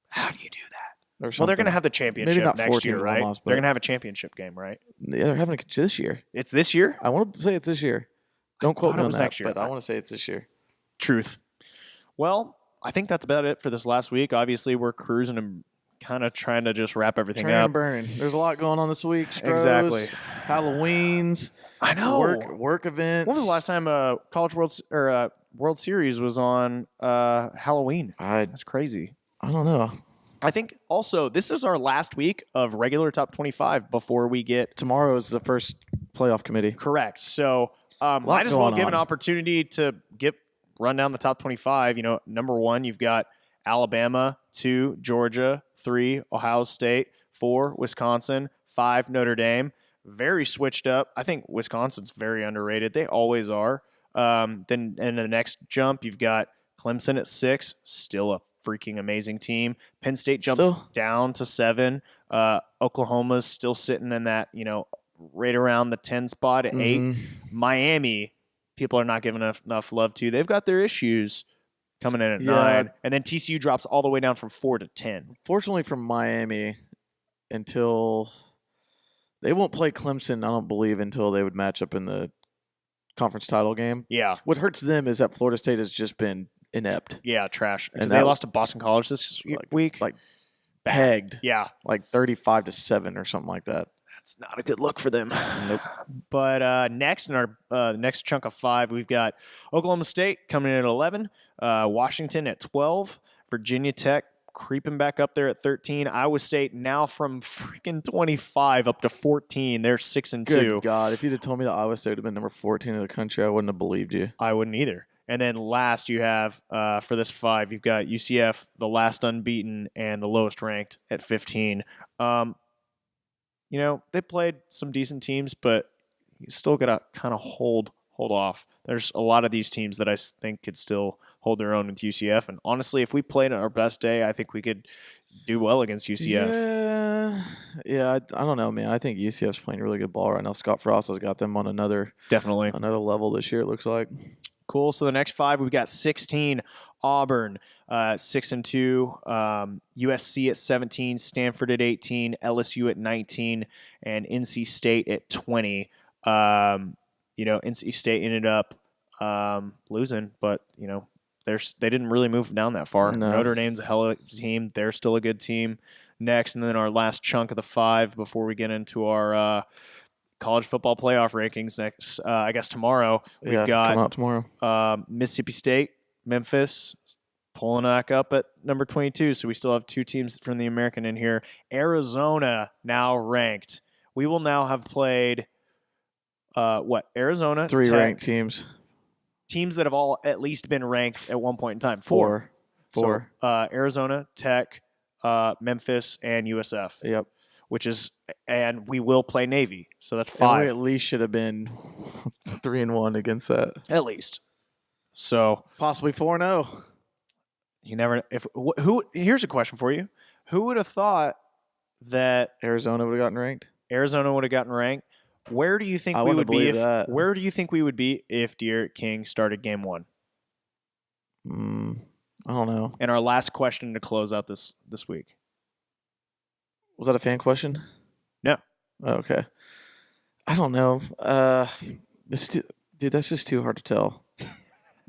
Speaker 1: How do you do that?
Speaker 2: Well,
Speaker 1: they're going to have the championship next year, right?
Speaker 2: Loss,
Speaker 1: they're going to have a championship game, right?
Speaker 2: Yeah, they're having it this year.
Speaker 1: It's this year?
Speaker 2: I want to say it's this year. Don't quote me on that,
Speaker 1: next year,
Speaker 2: but I want to say it's this year.
Speaker 1: Truth. Well, I think that's about it for this last week. Obviously, we're cruising and kind of trying to just wrap everything up.
Speaker 2: And burning. There's a lot going on this week. Stros,
Speaker 1: exactly.
Speaker 2: Halloween's.
Speaker 1: I know.
Speaker 2: Work events.
Speaker 1: When was the last time College World Series was on Halloween? That's crazy.
Speaker 2: I don't know.
Speaker 1: I think also this is our last week of regular top 25 before we get
Speaker 2: tomorrow is the first playoff committee.
Speaker 1: Correct. So might as well give an opportunity to run down the top 25. Number 1, you've got Alabama, 2, Georgia, 3, Ohio State, 4, Wisconsin, 5, Notre Dame. Very switched up. I think Wisconsin's very underrated. They always are. Then in the next jump, you've got Clemson at 6, still a freaking amazing team. Penn State jumps down to 7. Oklahoma's still sitting in that, right around the 10 spot at 8. Miami, people are not giving enough love to. They've got their issues coming in at 9. And then TCU drops all the way down from 4 to 10.
Speaker 2: Fortunately for Miami, until they won't play Clemson, I don't believe, until they would match up in the conference title game.
Speaker 1: Yeah.
Speaker 2: What hurts them is that Florida State has just been inept.
Speaker 1: Yeah, trash. Because they lost to Boston College this week.
Speaker 2: Like pegged.
Speaker 1: Yeah.
Speaker 2: Like 35-7 or something like that.
Speaker 1: That's not a good look for them.
Speaker 2: Nope.
Speaker 1: But next in our next chunk of 5, we've got Oklahoma State coming in at 11, Washington at 12, Virginia Tech creeping back up there at 13, Iowa State now from freaking 25 up to 14. They're 6-2.
Speaker 2: Good God, if you'd have told me that Iowa State would have been number 14 in the country, I wouldn't have believed you.
Speaker 1: I wouldn't either. And then last you have, for this 5, you've got UCF, the last unbeaten and the lowest ranked at 15. They played some decent teams, but you still got to kind of hold off. There's a lot of these teams that I think could still hold their own with UCF. And honestly, if we played on our best day, I think we could do well against UCF.
Speaker 2: Yeah. I don't know, man. I think UCF's playing really good ball right now. Scott Frost has got them on another
Speaker 1: definitely
Speaker 2: another level this year, it looks like.
Speaker 1: Cool. So the next 5, we've got 16, Auburn, 6-2, USC at 17, Stanford at 18, LSU at 19, and NC State at 20. NC State ended up losing, but they didn't really move down that far.
Speaker 2: No.
Speaker 1: Notre Dame's a hell of a team. They're still a good team. Next, and then our last chunk of the 5 before we get into our college football playoff rankings next. I guess tomorrow we've got
Speaker 2: come out tomorrow.
Speaker 1: Mississippi State, Memphis, pulling back up at number 22. So we still have 2 teams from the American in here. Arizona now ranked. We will now have played Arizona,
Speaker 2: 3
Speaker 1: Tech,
Speaker 2: ranked teams.
Speaker 1: Teams that have all at least been ranked at one point in time.
Speaker 2: 4.
Speaker 1: So, Arizona, Tech, Memphis, and USF.
Speaker 2: Yep.
Speaker 1: And we will play Navy. So that's 5.
Speaker 2: And we at least should have been 3-1 against that.
Speaker 1: At least. So
Speaker 2: possibly 4-0.
Speaker 1: You never. Here's a question for you: who would have thought that
Speaker 2: Arizona would have gotten ranked?
Speaker 1: Arizona would have gotten ranked. Where do you think we would be? Where do you think we would be if De'Aaron King started game 1?
Speaker 2: I don't know.
Speaker 1: And our last question to close out this week.
Speaker 2: Was that a fan question?
Speaker 1: No.
Speaker 2: Oh, okay. I don't know. Dude, that's just too hard to tell.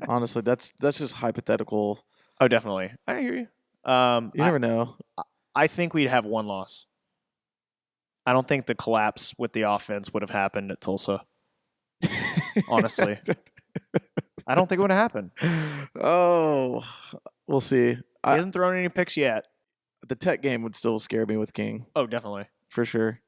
Speaker 2: Honestly, that's just hypothetical.
Speaker 1: Oh, definitely. I hear you.
Speaker 2: You never know.
Speaker 1: I think we'd have 1 loss. I don't think the collapse with the offense would have happened at Tulsa. Honestly. I don't think it would have happened.
Speaker 2: Oh, we'll see.
Speaker 1: He hasn't thrown any picks yet.
Speaker 2: The Tech game would still scare me with King.
Speaker 1: Oh, definitely.
Speaker 2: For sure.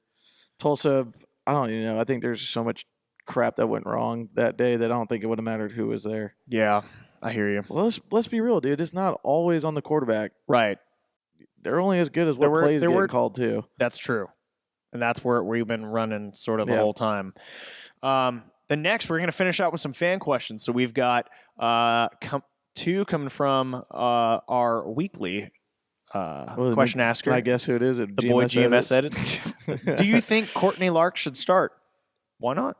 Speaker 2: Tulsa, I don't even know. I think there's so much crap that went wrong that day that I don't think it would have mattered who was there.
Speaker 1: Yeah, I hear you.
Speaker 2: Well, let's be real, dude. It's not always on the quarterback.
Speaker 1: Right.
Speaker 2: They're only as good as what plays get called too.
Speaker 1: That's true. And that's where we've been running sort of the whole time. The next, we're going to finish out with some fan questions. So we've got 2 coming from our weekly question asker.
Speaker 2: Can I guess who it is?
Speaker 1: The boy GMS edits. Do you think Courtney Lark should start? Why not?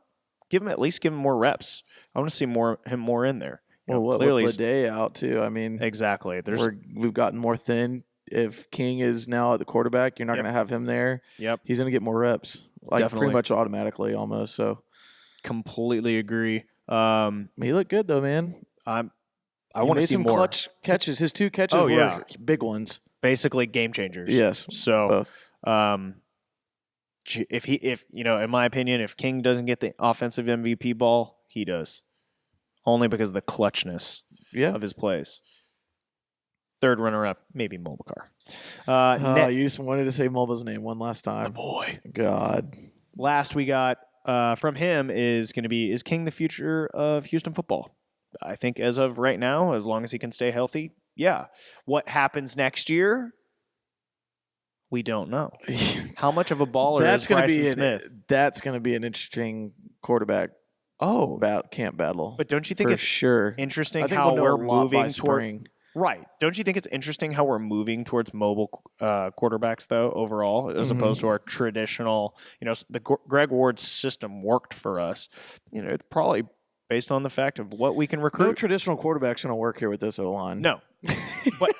Speaker 1: At least give him more reps. I want to see him more in there.
Speaker 2: Clearly, with Lede out too. I mean,
Speaker 1: exactly.
Speaker 2: We've gotten more thin. If King is now at the quarterback, you're not going to have him there.
Speaker 1: Yep.
Speaker 2: He's going to get more reps,
Speaker 1: Definitely.
Speaker 2: Pretty much automatically, almost. So,
Speaker 1: completely agree.
Speaker 2: He looked good though, man.
Speaker 1: I want to see
Speaker 2: some
Speaker 1: more
Speaker 2: clutch catches. His 2 catches were big ones,
Speaker 1: basically game changers.
Speaker 2: Yes.
Speaker 1: So, if in my opinion, if King doesn't get the offensive MVP ball, he does, only because of the clutchness of his plays. 3rd runner-up, maybe Mulbacar.
Speaker 2: You just wanted to say Mulba's name one last time.
Speaker 1: The boy.
Speaker 2: God.
Speaker 1: Last we got from him is going to be, is King the future of Houston football? I think as of right now, as long as he can stay healthy, yeah. What happens next year? We don't know. How much of a baller is Bryson Smith?
Speaker 2: That's going to be an interesting quarterback camp battle.
Speaker 1: But don't you think it's interesting how we're moving toward... Right. Don't you think it's interesting how we're moving towards mobile quarterbacks, though, overall, as opposed to our traditional, the Greg Ward system worked for us. It's probably based on the fact of what we can recruit.
Speaker 2: No traditional quarterback's going to work here with this O-line.
Speaker 1: No. but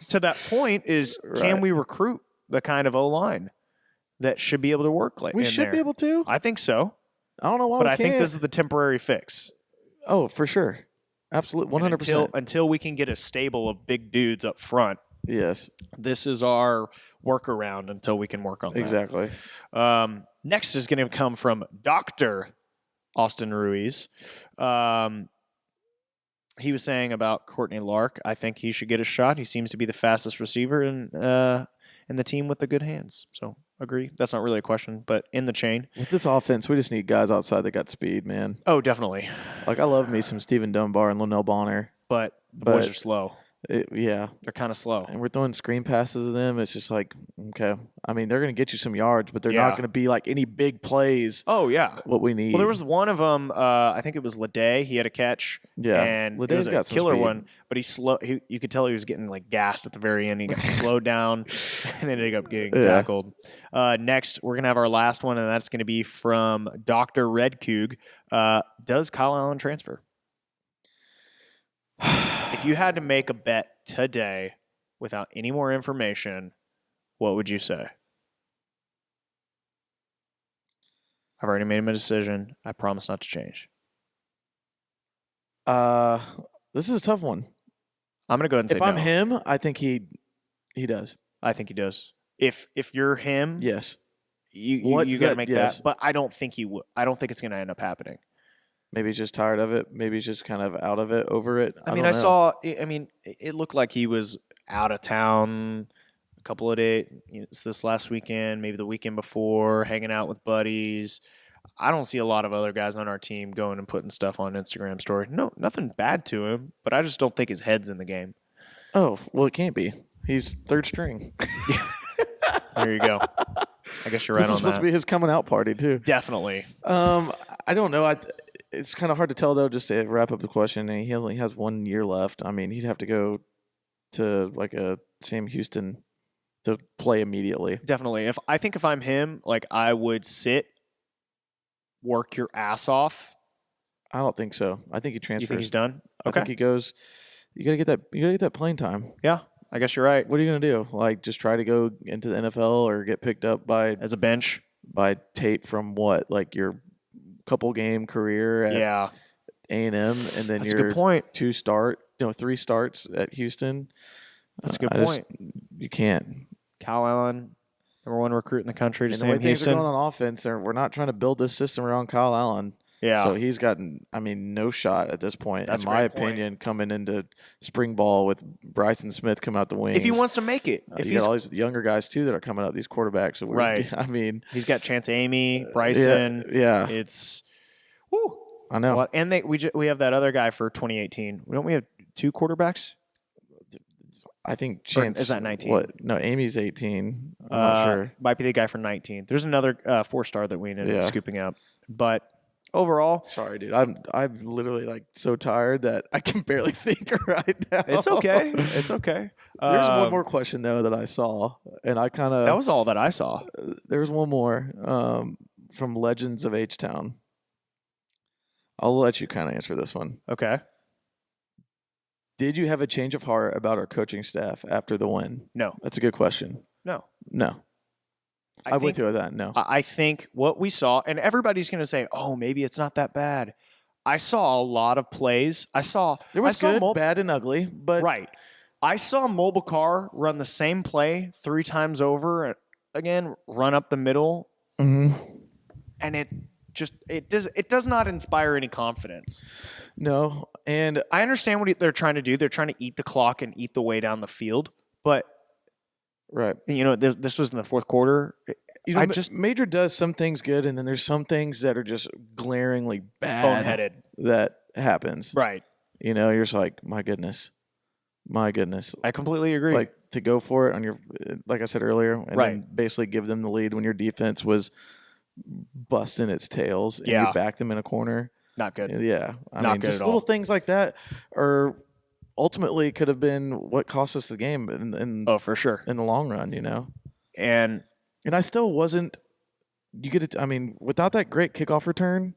Speaker 1: to that point is, can we recruit the kind of O-line that should be able to work like
Speaker 2: we should be able to?
Speaker 1: I think so.
Speaker 2: I don't know why
Speaker 1: but I think this is the temporary fix.
Speaker 2: Oh, for sure. Absolutely, 100%.
Speaker 1: Until we can get a stable of big dudes up front.
Speaker 2: Yes.
Speaker 1: This is our workaround until we can work on that.
Speaker 2: Exactly.
Speaker 1: Next is going to come from Dr. Austin Ruiz. He was saying about Courtney Lark, I think he should get a shot. He seems to be the fastest receiver in the team with the good hands. So, agree. That's not really a question, but in the chain.
Speaker 2: With this offense, we just need guys outside that got speed, man.
Speaker 1: Oh, definitely.
Speaker 2: I love me some Stephen Dunbar and Linnell Bonner.
Speaker 1: But the boys are slow.
Speaker 2: They're
Speaker 1: kind of slow.
Speaker 2: And we're throwing screen passes to them. It's just like, okay. I mean, they're going to get you some yards, but they're not going to be like any big plays.
Speaker 1: Oh, yeah.
Speaker 2: What we need.
Speaker 1: Well, there was one of them, I think it was Lede. He had a catch.
Speaker 2: Yeah.
Speaker 1: And
Speaker 2: Lede's
Speaker 1: it was a killer one, but he's slow. You could tell he was getting like gassed at the very end. He got slowed down and ended up getting tackled. Next, we're going to have our last one, and that's going to be from Dr. Redcoog. Does Kyle Allen transfer? If you had to make a bet today without any more information, what would you say? I've already made my decision. I promise not to change.
Speaker 2: This is a tough one.
Speaker 1: I'm gonna go ahead and say
Speaker 2: if I'm
Speaker 1: no.
Speaker 2: him, I think he does.
Speaker 1: I think he does. If you're him,
Speaker 2: Yes.
Speaker 1: you got to make that. But I don't think he would. I don't think it's going to end up happening.
Speaker 2: Maybe he's just tired of it. Maybe he's just kind of out of it, over it.
Speaker 1: I mean, I saw. I mean, it looked like he was out of town a couple of days. It's this last weekend, maybe the weekend before, hanging out with buddies. I don't see a lot of other guys on our team going and putting stuff on Instagram story. No, nothing bad to him, but I just don't think his head's in the game.
Speaker 2: Oh, well, it can't be. He's third string.
Speaker 1: There you go. I guess you're right on that.
Speaker 2: This is supposed to be his coming out party, too.
Speaker 1: Definitely.
Speaker 2: I don't know. It's kind of hard to tell, though, just to wrap up the question. He only has 1 year left. I mean, he'd have to go to, like, a Sam Houston to play immediately.
Speaker 1: Definitely. If I'm him, like, I would sit, work your ass off.
Speaker 2: I don't think so. I think he transfers.
Speaker 1: You think he's done? Okay.
Speaker 2: I think he goes. You gotta get that playing time.
Speaker 1: Yeah, I guess you're right.
Speaker 2: What are you gonna do? Like, just try to go into the NFL or get picked up
Speaker 1: as a bench
Speaker 2: by tape from what, like your couple game career at A&M, and then
Speaker 1: that's a good point.
Speaker 2: 3 starts at Houston.
Speaker 1: That's a good point.
Speaker 2: You can't.
Speaker 1: Kyle Allen, number 1 recruit in the country, to
Speaker 2: and
Speaker 1: Sam
Speaker 2: the way
Speaker 1: Houston.
Speaker 2: Things are going on offense, we're not trying to build this system around Kyle Allen.
Speaker 1: Yeah.
Speaker 2: So he's gotten, no shot at this point,
Speaker 1: That's
Speaker 2: in my opinion, coming into spring ball with Bryson Smith coming out the wings.
Speaker 1: If he wants to make it. If
Speaker 2: you got all these younger guys, too, that are coming up, these quarterbacks. So
Speaker 1: right.
Speaker 2: I mean.
Speaker 1: He's got Chance Amy, Bryson.
Speaker 2: Yeah.
Speaker 1: It's, whoo.
Speaker 2: I know.
Speaker 1: And we have that other guy for 2018. Don't we have 2 quarterbacks?
Speaker 2: I think Chance.
Speaker 1: Or is that 19?
Speaker 2: What? No, Amy's 18. I'm not sure.
Speaker 1: Might be the guy for 19. There's another 4-star that we ended up scooping up. But overall,
Speaker 2: sorry, dude. I'm literally like so tired that I can barely think right now.
Speaker 1: It's okay. It's okay.
Speaker 2: There's one more question though that I saw, and I kind of
Speaker 1: that was all that I saw.
Speaker 2: There's one more from Legends of H-Town. I'll let you kind of answer this one.
Speaker 1: Okay.
Speaker 2: Did you have a change of heart about our coaching staff after the win?
Speaker 1: No.
Speaker 2: That's a good question.
Speaker 1: No.
Speaker 2: I'm with you with that. No.
Speaker 1: I think what we saw, and everybody's going to say, oh, maybe it's not that bad. I saw a lot of plays.
Speaker 2: There was good, bad, and ugly, but
Speaker 1: right. I saw Mobilcar run the same play 3 times over again, run up the middle,
Speaker 2: and
Speaker 1: it does not inspire any confidence.
Speaker 2: No, and
Speaker 1: I understand what they're trying to do. They're trying to eat the clock and eat the way down the field, but
Speaker 2: right.
Speaker 1: This was in the 4th quarter.
Speaker 2: Major does some things good, and then there's some things that are just glaringly bad.
Speaker 1: Boneheaded.
Speaker 2: That happens.
Speaker 1: Right.
Speaker 2: You're just like, my goodness.
Speaker 1: I completely agree.
Speaker 2: Like, to go for it on your, like I said earlier, and
Speaker 1: right.
Speaker 2: then basically give them the lead when your defense was busting its tails, and you back them in a corner.
Speaker 1: Not good.
Speaker 2: Yeah. I
Speaker 1: Not
Speaker 2: mean,
Speaker 1: good
Speaker 2: just
Speaker 1: at
Speaker 2: little
Speaker 1: all.
Speaker 2: things like that are ultimately could have been what cost us the game in
Speaker 1: for sure.
Speaker 2: In the long run,
Speaker 1: And
Speaker 2: I still wasn't. You get it. I mean, without that great kickoff return,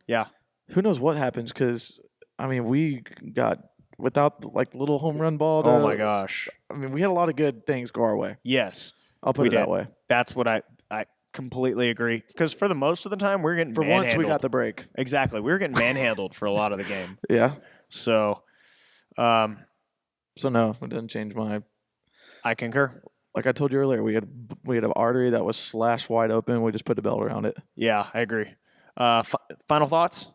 Speaker 2: who knows what happens? Because we got without like little home run ball.
Speaker 1: Oh my gosh!
Speaker 2: I mean, we had a lot of good things go our way.
Speaker 1: Yes,
Speaker 2: I'll put it that way.
Speaker 1: That's what I completely agree. Because for the most of the time, we're getting
Speaker 2: once we got the break.
Speaker 1: Exactly, we were getting manhandled for a lot of the game.
Speaker 2: Yeah.
Speaker 1: So,
Speaker 2: no, it doesn't change my.
Speaker 1: I concur.
Speaker 2: Like I told you earlier, we had an artery that was slashed wide open. We just put a belt around it.
Speaker 1: Yeah, I agree. Final thoughts?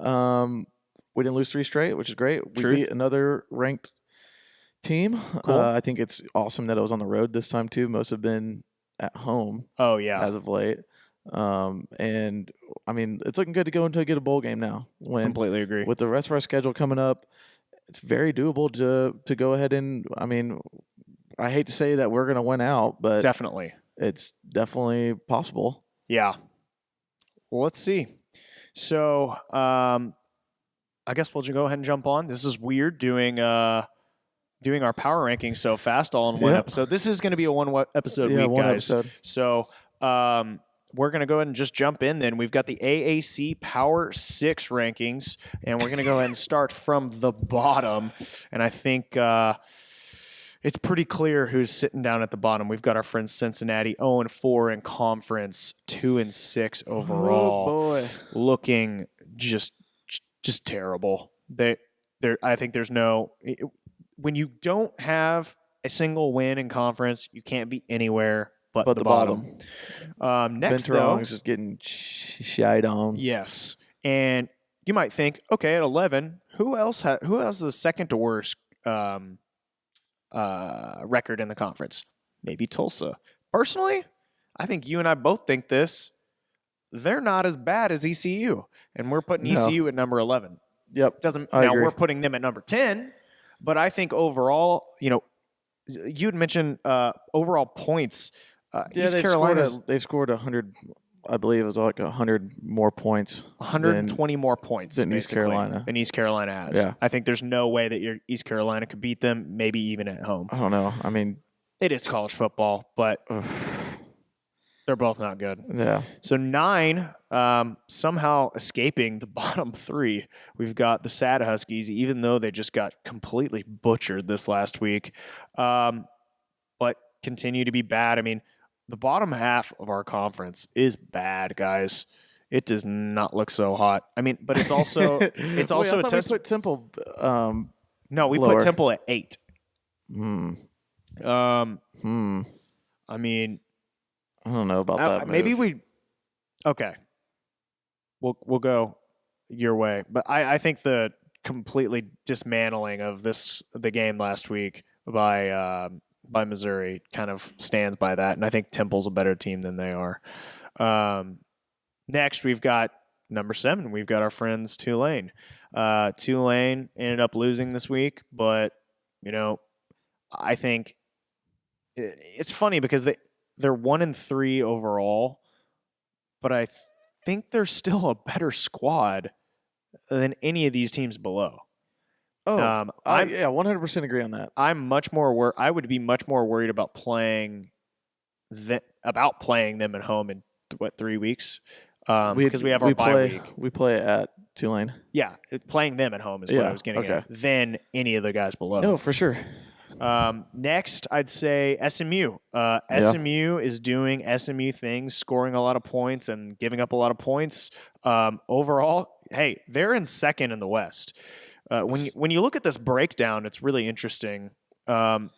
Speaker 2: We didn't lose 3 straight, which is great. We
Speaker 1: Truth.
Speaker 2: beat another ranked team.
Speaker 1: Cool.
Speaker 2: I think it's awesome that it was on the road this time too. Most have been at home.
Speaker 1: Oh yeah,
Speaker 2: as of late. And it's looking good to go into get a bowl game now.
Speaker 1: Completely agree.
Speaker 2: With the rest of our schedule coming up, it's very doable to go ahead and. I hate to say that we're going to win out, but
Speaker 1: definitely,
Speaker 2: it's definitely possible.
Speaker 1: Yeah. Well, let's see. So, I guess we'll just go ahead and jump on. This is weird doing our power rankings so fast all in one episode. This is going to be a one episode week,
Speaker 2: one
Speaker 1: guys.
Speaker 2: episode.
Speaker 1: So, we're going to go ahead and just jump in then. We've got the AAC Power 6 rankings, and we're going to go ahead and start from the bottom. And I think it's pretty clear who's sitting down at the bottom. We've got our friends Cincinnati 0-4 in conference, 2-6 overall.
Speaker 2: Oh, boy.
Speaker 1: Looking just terrible. I think there's no – when you don't have a single win in conference, you can't be anywhere but the bottom. Next, though,
Speaker 2: is just getting shied on.
Speaker 1: Yes, and you might think, okay, at 11, who else has the second to worst record in the conference? Maybe Tulsa. Personally, I think you and I both think this. They're not as bad as ECU, and we're putting ECU at number 11.
Speaker 2: Yep.
Speaker 1: We're putting them at number 10, but I think overall, you'd mentioned overall points. East Carolina,
Speaker 2: they've scored 100. I believe it was like 100 more points.
Speaker 1: 120 more points
Speaker 2: than East Carolina.
Speaker 1: Than East Carolina has.
Speaker 2: Yeah.
Speaker 1: I think there's no way that East Carolina could beat them, maybe even at home.
Speaker 2: I don't know. I mean,
Speaker 1: it is college football, but they're both not good.
Speaker 2: Yeah.
Speaker 1: So 9, somehow escaping the bottom 3. We've got the Sad Huskies, even though they just got completely butchered this last week, but continue to be bad. I mean, the bottom half of our conference is bad, guys. It does not look so hot. I mean, but it's also a test.
Speaker 2: We put Temple.
Speaker 1: No, we
Speaker 2: lower.
Speaker 1: put Temple at 8. I mean,
Speaker 2: I don't know about that.
Speaker 1: Maybe okay. We'll go your way, but I think the completely dismantling of the game last week by Missouri kind of stands by that, and I think Temple's a better team than they are. Next, we've got number 7. We've got our friends Tulane. Tulane ended up losing this week, but I think it's funny because they're 1-3 overall, but I think they're still a better squad than any of these teams below.
Speaker 2: I 100% agree on that.
Speaker 1: I would be much more worried about playing them at home in 3 weeks. Because we have our bye week.
Speaker 2: We play at Tulane.
Speaker 1: Yeah, playing them at home is what I was getting at. Than any of the guys below.
Speaker 2: No, for sure.
Speaker 1: Next, I'd say SMU. SMU is doing SMU things, scoring a lot of points and giving up a lot of points. Overall, hey, they're in second in the West. When you look at this breakdown, it's really interesting. And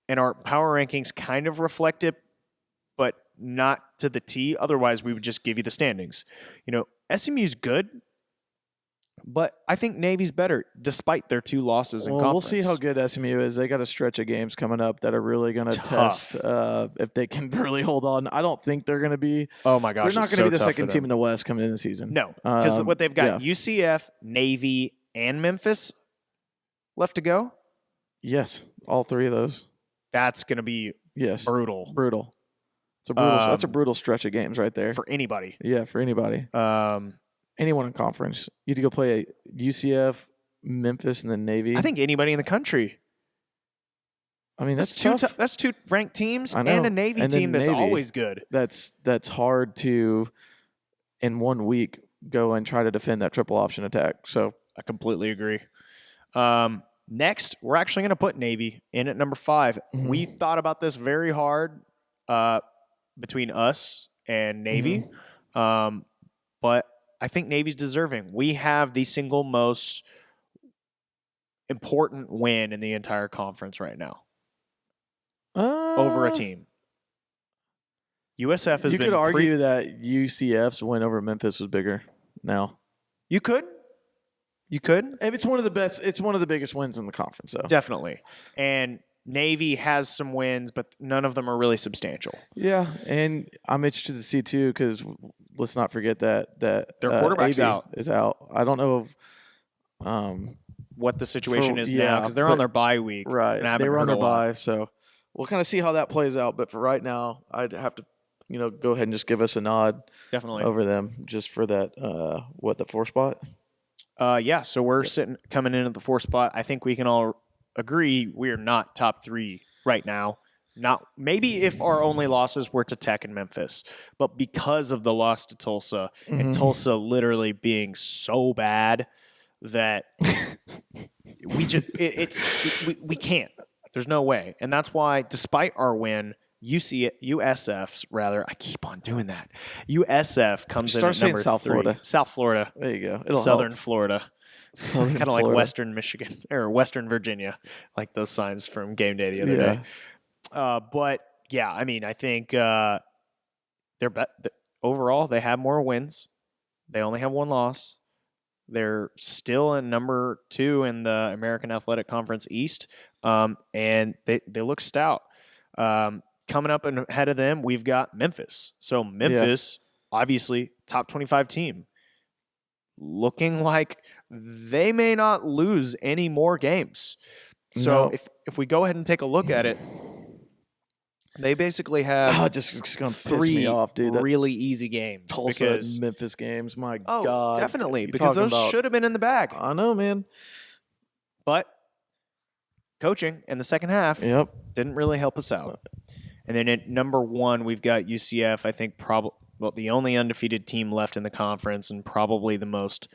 Speaker 1: our power rankings kind of reflect it, but not to the T. Otherwise, we would just give you the standings. SMU's good, but I think Navy's better, despite their 2 losses in conference.
Speaker 2: We'll see how good SMU is. They got a stretch of games coming up that are really going to test if they can really hold on. I don't think they're going to be.
Speaker 1: Oh my gosh,
Speaker 2: they're not going to be the second team in the West coming in the season.
Speaker 1: No, because what they've got UCF, Navy, and Memphis left to go.
Speaker 2: Yes, all 3 of those.
Speaker 1: That's going to be brutal.
Speaker 2: Brutal. It's a brutal. That's a brutal stretch of games right there
Speaker 1: for anybody.
Speaker 2: Yeah, for anybody. Anyone in conference. You had to go play UCF, Memphis, and then Navy.
Speaker 1: I think anybody in the country.
Speaker 2: I mean, that's
Speaker 1: tough. That's 2 ranked teams and a Navy team that's always good.
Speaker 2: That's hard to, in 1 week, go and try to defend that triple option attack. So
Speaker 1: I completely agree. Next, we're actually going to put Navy in at number 5. Mm-hmm. We thought about this very hard between us and Navy, but I think Navy's deserving. We have the single most important win in the entire conference right now over a team. USF has been.
Speaker 2: You could argue that UCF's win over Memphis was bigger. Now,
Speaker 1: you could.
Speaker 2: It's one of the best. It's one of the biggest wins in the conference, though.
Speaker 1: Definitely. And Navy has some wins, but none of them are really substantial.
Speaker 2: Yeah, and I'm interested to see too, because let's not forget that their
Speaker 1: quarterback's
Speaker 2: is out. I don't know
Speaker 1: what the situation is now, because they're on their bye week.
Speaker 2: Right, they were on their bye, so we'll kind of see how that plays out. But for right now, I'd have to, go ahead and just give us a nod,
Speaker 1: definitely,
Speaker 2: over them, just for that. The 4 spot?
Speaker 1: Yeah. So we're coming in at the 4 spot. I think we can all agree we are not top 3 right now. Not maybe if our only losses were to Tech and Memphis, but because of the loss to Tulsa and Tulsa literally being so bad that we just we can't. There's no way, and that's why, despite our win, USF's rather. I keep on doing that. USF comes in at
Speaker 2: saying
Speaker 1: number
Speaker 2: South
Speaker 1: 3.
Speaker 2: Florida.
Speaker 1: South Florida.
Speaker 2: There you go. It'll
Speaker 1: Southern
Speaker 2: help.
Speaker 1: Florida.
Speaker 2: Southern
Speaker 1: Kind of like
Speaker 2: Florida.
Speaker 1: Western Michigan or Western Virginia, like those signs from game day the other day. But yeah, I mean, I think overall they have more wins. They only have one loss. They're still in number 2 in the American Athletic Conference East, and they look stout. Coming up and ahead of them, we've got Memphis. So Memphis, obviously, top 25 team. Looking like they may not lose any more games. So if we go ahead and take a look at it, they basically have
Speaker 2: just gonna piss me off, dude.
Speaker 1: really easy games.
Speaker 2: Tulsa and Memphis games, my
Speaker 1: Oh,
Speaker 2: God.
Speaker 1: definitely,
Speaker 2: You're
Speaker 1: because
Speaker 2: talking
Speaker 1: those
Speaker 2: about-
Speaker 1: should have been in the bag.
Speaker 2: I know, man.
Speaker 1: But coaching in the second half didn't really help us out. And then at number 1, we've got UCF, I think the only undefeated team left in the conference and probably the most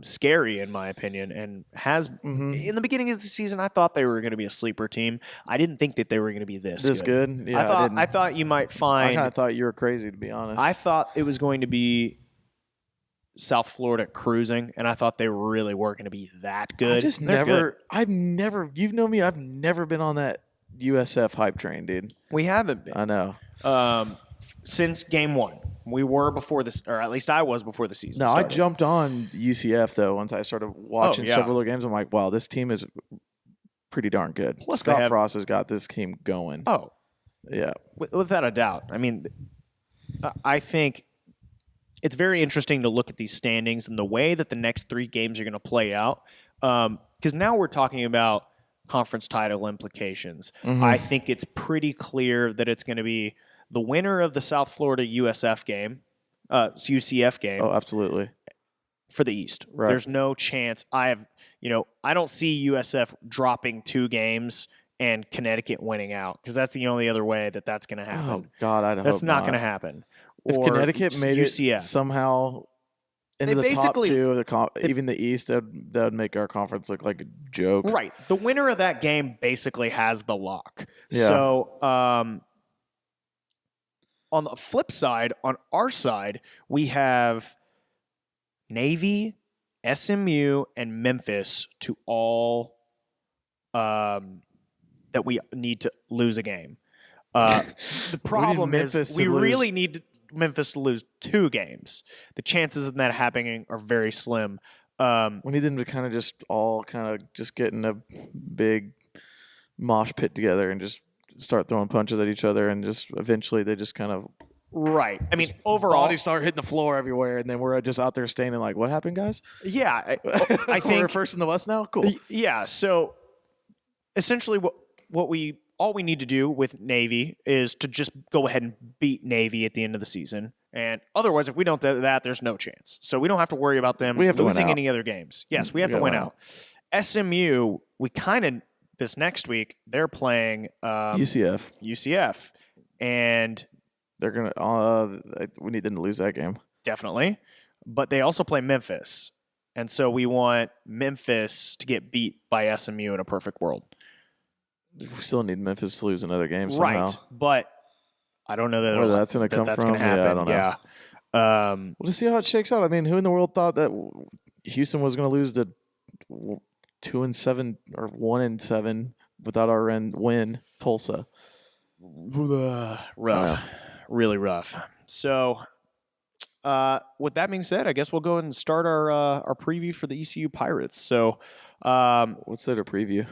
Speaker 1: scary in my opinion, and has in the beginning of the season I thought they were going to be a sleeper team. I didn't think that they were going to be this good.
Speaker 2: Yeah,
Speaker 1: I thought you might find.
Speaker 2: I kind of thought you were crazy, to be honest.
Speaker 1: I thought it was going to be South Florida cruising, and I thought they really were going to be that good.
Speaker 2: I've never, you know me, I've never been on that USF hype train, dude.
Speaker 1: We haven't been.
Speaker 2: I know.
Speaker 1: Since game 1. We were before this, or at least I was before the season started.
Speaker 2: I jumped on UCF, though, once I started watching several of the games. I'm like, wow, this team is pretty darn good.
Speaker 1: Plus
Speaker 2: Scott Frost has got this team going.
Speaker 1: Oh.
Speaker 2: Yeah.
Speaker 1: Without a doubt. I mean, I think it's very interesting to look at these standings and the way that the next 3 games are going to play out. Because now we're talking about conference title implications. I think it's pretty clear that it's going to be the winner of the South Florida UCF game,
Speaker 2: Oh, absolutely.
Speaker 1: for the East.
Speaker 2: Right.
Speaker 1: There's no chance. I don't see USF dropping 2 games and Connecticut winning out, because that's the only other way that that's going to happen.
Speaker 2: Oh God, I hope
Speaker 1: that's not going to happen.
Speaker 2: If
Speaker 1: or
Speaker 2: Connecticut made
Speaker 1: UCF.
Speaker 2: it somehow into the top 2 of even the East, that would make our conference look like a joke.
Speaker 1: Right. The winner of that game basically has the lock.
Speaker 2: Yeah.
Speaker 1: So on the flip side, on our side, we have Navy, SMU, and Memphis to all that we need to lose a game. The problem is we really need Memphis to lose 2 games. The chances of that happening are very slim.
Speaker 2: We need them to kind of just get in a big mosh pit together and just start throwing punches at each other, and just eventually they just kind of
Speaker 1: right. I mean, overall,
Speaker 2: bodies start hitting the floor everywhere, and then we're just out there standing like, "What happened, guys?"
Speaker 1: Yeah, I think
Speaker 2: we're first in the West now. Cool.
Speaker 1: Yeah. So essentially, all we need to do with Navy is to just go ahead and beat Navy at the end of the season. And otherwise, if we don't do that, there's no chance. So we don't have to worry about them losing any other games. Yes, we have to win out. SMU, this next week, they're playing UCF. And
Speaker 2: they're going to we need them to lose that game.
Speaker 1: Definitely. But they also play Memphis. And so we want Memphis to get beat by SMU in a perfect world.
Speaker 2: We still need Memphis to lose another game somehow.
Speaker 1: Right, but I don't know
Speaker 2: where that's going to come from.
Speaker 1: Gonna happen.
Speaker 2: Yeah, I don't know. We'll just see how it shakes out. I mean, who in the world thought that Houston was going to lose to 2-7 or 1-7 without our win Tulsa?
Speaker 1: Rough, really rough. So, with that being said, I guess we'll go ahead and start our preview for the ECU Pirates. So,
Speaker 2: what's that, a preview?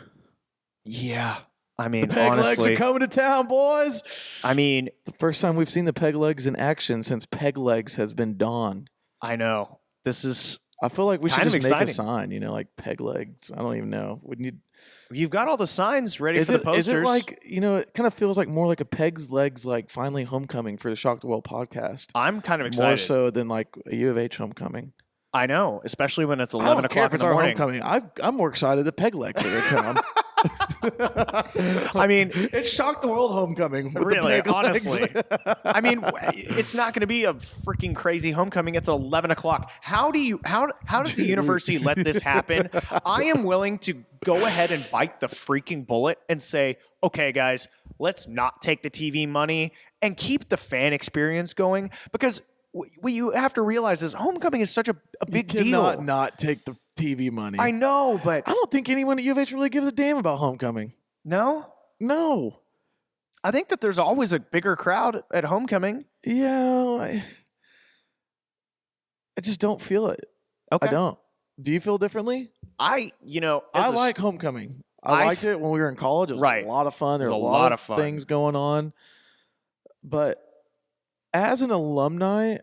Speaker 1: Yeah. I mean,
Speaker 2: the peg
Speaker 1: honestly,
Speaker 2: legs are coming to town, boys.
Speaker 1: I mean,
Speaker 2: the first time we've seen the peg legs in action since peg legs has been donned.
Speaker 1: I know. This is.
Speaker 2: I feel like we should just
Speaker 1: exciting.
Speaker 2: make a sign, like peg legs. I don't even know.
Speaker 1: You've got all the signs ready for the posters.
Speaker 2: Is it like, it kind of feels like more like a peg's legs, like finally homecoming for the Shock the World podcast.
Speaker 1: I'm kind of excited.
Speaker 2: More so than like a U of H homecoming.
Speaker 1: I know, especially when it's 11 o'clock in the morning.
Speaker 2: Homecoming. I'm more excited that peg legs are in town.
Speaker 1: I mean,
Speaker 2: it shocked the world homecoming. With
Speaker 1: really,
Speaker 2: the peg
Speaker 1: honestly.
Speaker 2: legs.
Speaker 1: I mean, it's not going to be a freaking crazy homecoming. It's 11 o'clock. How does the university let this happen? I am willing to go ahead and bite the freaking bullet and say, okay, guys, let's not take the TV money and keep the fan experience going, because what you have to realize is homecoming is such a big deal.
Speaker 2: You cannot not take the TV money.
Speaker 1: I know, but
Speaker 2: I don't think anyone at U of H really gives a damn about homecoming.
Speaker 1: no?
Speaker 2: No.
Speaker 1: I think that there's always a bigger crowd at homecoming.
Speaker 2: Yeah. I just don't feel it.
Speaker 1: Okay.
Speaker 2: I don't. Do you feel differently?
Speaker 1: I
Speaker 2: like homecoming. I liked it when we were in college. It was
Speaker 1: right.
Speaker 2: a lot of fun. There
Speaker 1: It
Speaker 2: was
Speaker 1: was
Speaker 2: a lot of
Speaker 1: fun.
Speaker 2: things going on. But as an alumni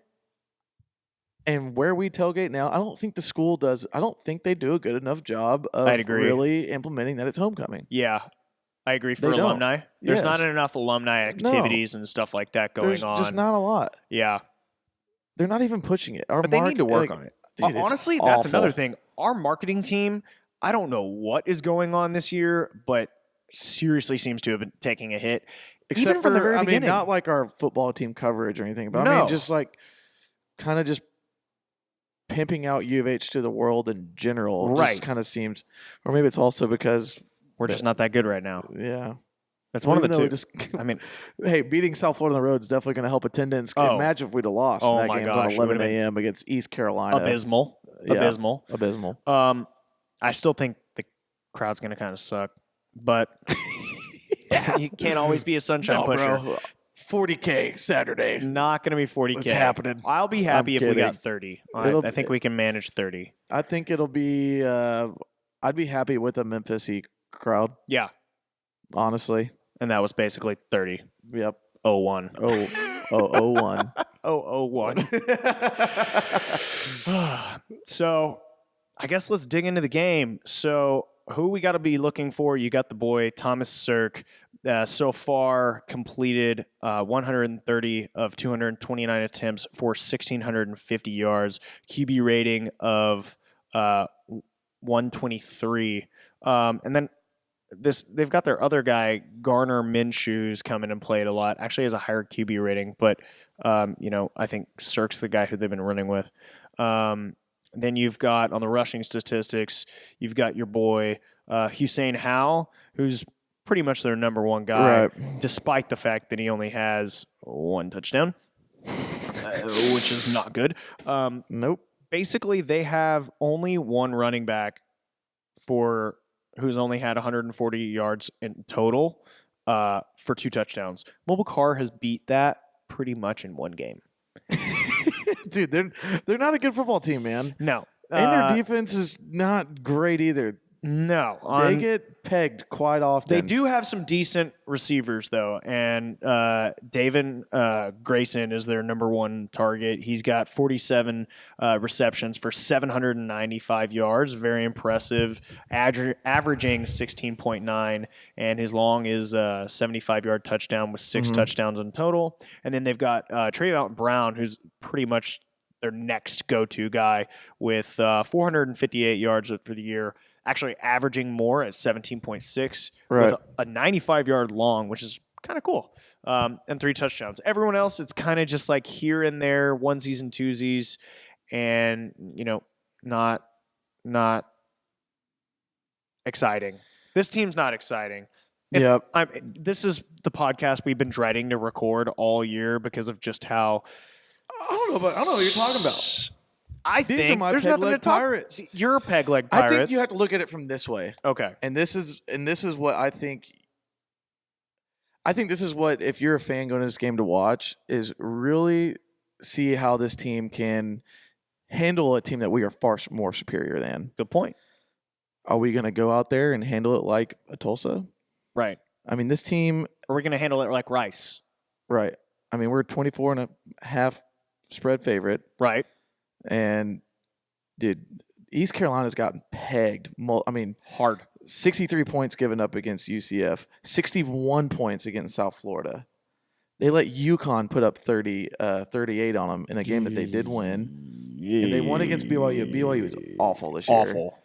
Speaker 2: and where we tailgate now, I don't think the school does. I don't think they do a good enough job of
Speaker 1: I'd agree.
Speaker 2: really implementing that it's homecoming.
Speaker 1: Yeah, I agree. For
Speaker 2: They don't.
Speaker 1: alumni, there's
Speaker 2: Yes.
Speaker 1: not enough alumni activities and stuff like that going
Speaker 2: There's
Speaker 1: on.
Speaker 2: just not a lot.
Speaker 1: Yeah,
Speaker 2: They're not even pushing it.
Speaker 1: but they need to work on it.
Speaker 2: Dude, it's
Speaker 1: Honestly, that's
Speaker 2: awful.
Speaker 1: another thing. Our marketing team, I don't know what is going on this year, but seriously seems to have been taking a hit.
Speaker 2: Except
Speaker 1: even from the
Speaker 2: for,
Speaker 1: very
Speaker 2: I
Speaker 1: beginning.
Speaker 2: mean, not like our football team coverage or anything, but I
Speaker 1: No.
Speaker 2: mean, just like kind of just pimping out U of H to the world in general.
Speaker 1: Right.
Speaker 2: Just kind of seems, or maybe it's also because,
Speaker 1: We're just not that good right now.
Speaker 2: yeah.
Speaker 1: That's one of the
Speaker 2: Even though
Speaker 1: two.
Speaker 2: it just-
Speaker 1: I mean,
Speaker 2: hey, beating South Florida on the road is definitely going to help attendance.
Speaker 1: Oh.
Speaker 2: Imagine if we'd have lost.
Speaker 1: Oh
Speaker 2: And that
Speaker 1: my
Speaker 2: game's
Speaker 1: gosh,
Speaker 2: on
Speaker 1: it
Speaker 2: 11
Speaker 1: would've been
Speaker 2: a.m. against East Carolina.
Speaker 1: abysmal.
Speaker 2: Yeah.
Speaker 1: Abysmal.
Speaker 2: Abysmal.
Speaker 1: I still think the crowd's going to kind of suck, but you can't always be a sunshine pusher.
Speaker 2: Bro. 40K Saturday.
Speaker 1: Not going to be 40K.
Speaker 2: It's happening.
Speaker 1: I'll be happy if we
Speaker 2: kidding.
Speaker 1: got 30.
Speaker 2: It'll-
Speaker 1: I think we can manage 30.
Speaker 2: I think it'll be. I'd be happy with a Memphis crowd.
Speaker 1: Yeah.
Speaker 2: Honestly.
Speaker 1: And that was basically 30.
Speaker 2: Yep.
Speaker 1: 01.
Speaker 2: Oh, 01.
Speaker 1: 001. So I guess let's dig into the game. So who we got to be looking for? You got the boy, Thomas Sirk. So far completed 130 of 229 attempts for 1,650 yards. QB rating of 123. And then they've got their other guy, Garner Minshew's come in and played a lot. Actually has a higher QB rating, but I think Sirk's the guy who they've been running with. Then you've got on the rushing statistics, you've got your boy Hussein Howell, who's pretty much their number one guy,
Speaker 2: Right.
Speaker 1: despite the fact that he only has one touchdown, which is not good.
Speaker 2: Nope.
Speaker 1: Basically, they have only one running back who's only had 140 yards in total for 2 touchdowns. Mobile Car has beat that pretty much in one game.
Speaker 2: Dude, they're not a good football team, man.
Speaker 1: No.
Speaker 2: And their defense is not great either.
Speaker 1: No.
Speaker 2: They get pegged quite often.
Speaker 1: They do have some decent receivers, though, and David Grayson is their number one target. He's got 47 receptions for 795 yards. Very impressive, averaging 16.9, and his long is a 75-yard touchdown with 6 touchdowns in total. And then they've got Trayvon Brown, who's pretty much their next go-to guy with 458 yards for the year, actually averaging more at 17.6
Speaker 2: Right.
Speaker 1: with a 95-yard long, which is kind of cool, and 3 touchdowns. Everyone else, it's kind of just like here and there, onesies and twosies, and not exciting. This team's not exciting.
Speaker 2: Yep.
Speaker 1: This is the podcast we've been dreading to record all year because of just how.
Speaker 2: I don't know what you're talking about.
Speaker 1: I
Speaker 2: These
Speaker 1: think
Speaker 2: are my
Speaker 1: there's
Speaker 2: peg
Speaker 1: nothing
Speaker 2: leg
Speaker 1: to talk.
Speaker 2: Pirates.
Speaker 1: You're peg leg pirates.
Speaker 2: I think you have to look at it from this way.
Speaker 1: Okay.
Speaker 2: And this is what I think. I think this is what, if you're a fan going to this game to watch, is really see how this team can handle a team that we are far more superior than.
Speaker 1: Good point.
Speaker 2: Are we going to go out there and handle it like a Tulsa?
Speaker 1: Right.
Speaker 2: I mean, this team,
Speaker 1: Are we going to handle it like Rice?
Speaker 2: right. I mean, we're 24.5 spread favorite.
Speaker 1: Right.
Speaker 2: And, dude, East Carolina's gotten pegged.
Speaker 1: Hard.
Speaker 2: 63 points given up against UCF, 61 points against South Florida. They let UConn put up 38 on them in a game that they did win. And they won against BYU. BYU was awful this year.
Speaker 1: Awful.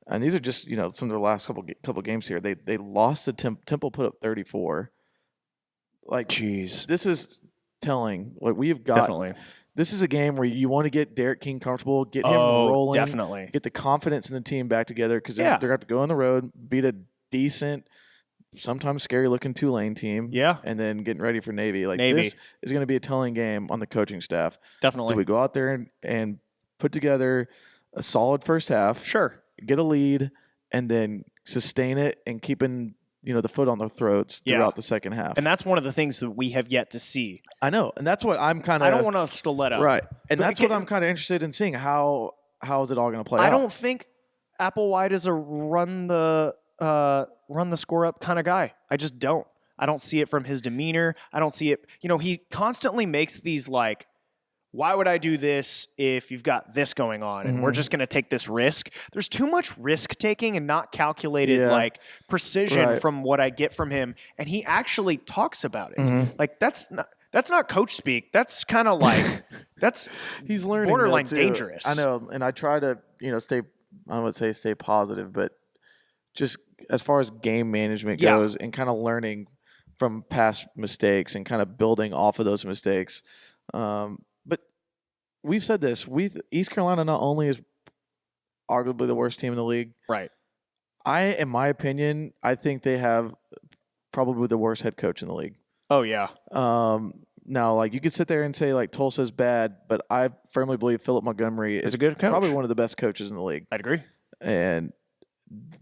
Speaker 2: And these are just some of their last couple games here. They lost to Temple, put up 34. Like,
Speaker 1: jeez,
Speaker 2: this is telling. Like, we've got.
Speaker 1: definitely.
Speaker 2: This is a game where you want to get Derek King comfortable, get him
Speaker 1: Oh,
Speaker 2: rolling,
Speaker 1: definitely.
Speaker 2: get the confidence in the team back together because they're
Speaker 1: Yeah.
Speaker 2: going to have to go on the road, beat a decent, sometimes scary-looking Tulane team,
Speaker 1: Yeah.
Speaker 2: and then getting ready for Navy. Like,
Speaker 1: Navy.
Speaker 2: this is going to be a telling game on the coaching staff.
Speaker 1: Definitely.
Speaker 2: Do we go out there and put together a solid first half,
Speaker 1: Sure.
Speaker 2: get a lead, and then sustain it and keeping the foot on their throats throughout the second half?
Speaker 1: And that's one of the things that we have yet to see.
Speaker 2: I know, and that's what I'm kind of.
Speaker 1: I don't want us to let up.
Speaker 2: Right, and that's what I'm kind of interested in seeing. How is it all going to play out?
Speaker 1: I don't think Applewhite is a run the score up kind of guy. I just don't. I don't see it from his demeanor. I don't see it. He constantly makes these like, why would I do this if you've got this going on and we're just going to take this risk? There's too much risk taking and not calculated like precision from what I get from him. And he actually talks about it. Like that's not coach speak. That's kind of like
Speaker 2: he's learning
Speaker 1: borderline dangerous.
Speaker 2: I know, and I try to stay. I would say stay positive, but just as far as game management goes, and kind of learning from past mistakes and kind of building off of those mistakes. But we've said this. East Carolina not only is arguably the worst team in the league,
Speaker 1: right?
Speaker 2: In my opinion, I think they have probably the worst head coach in the league.
Speaker 1: Oh yeah.
Speaker 2: Now, like, you could sit there and say like Tulsa's bad, but I firmly believe Philip Montgomery is
Speaker 1: a good coach.
Speaker 2: Probably one of the best coaches in the league.
Speaker 1: I'd agree.
Speaker 2: And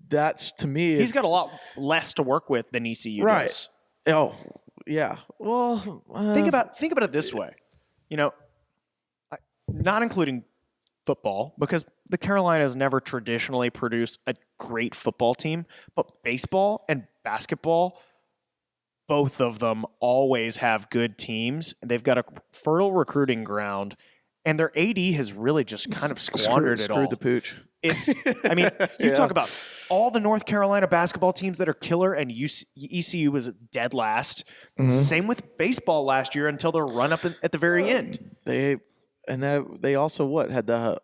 Speaker 2: that's, to me,
Speaker 1: he's got a lot less to work with than ECU does.
Speaker 2: Oh, yeah. Well,
Speaker 1: think about it this way. Not including football, because the Carolinas never traditionally produced a great football team, but baseball and basketball, both of them always have good teams. They've got a fertile recruiting ground, and their AD has really just kind of squandered it all.
Speaker 2: Screwed the pooch.
Speaker 1: You talk about all the North Carolina basketball teams that are killer, and ECU was dead last. Same with baseball last year until their run up at the very end.
Speaker 2: They also had the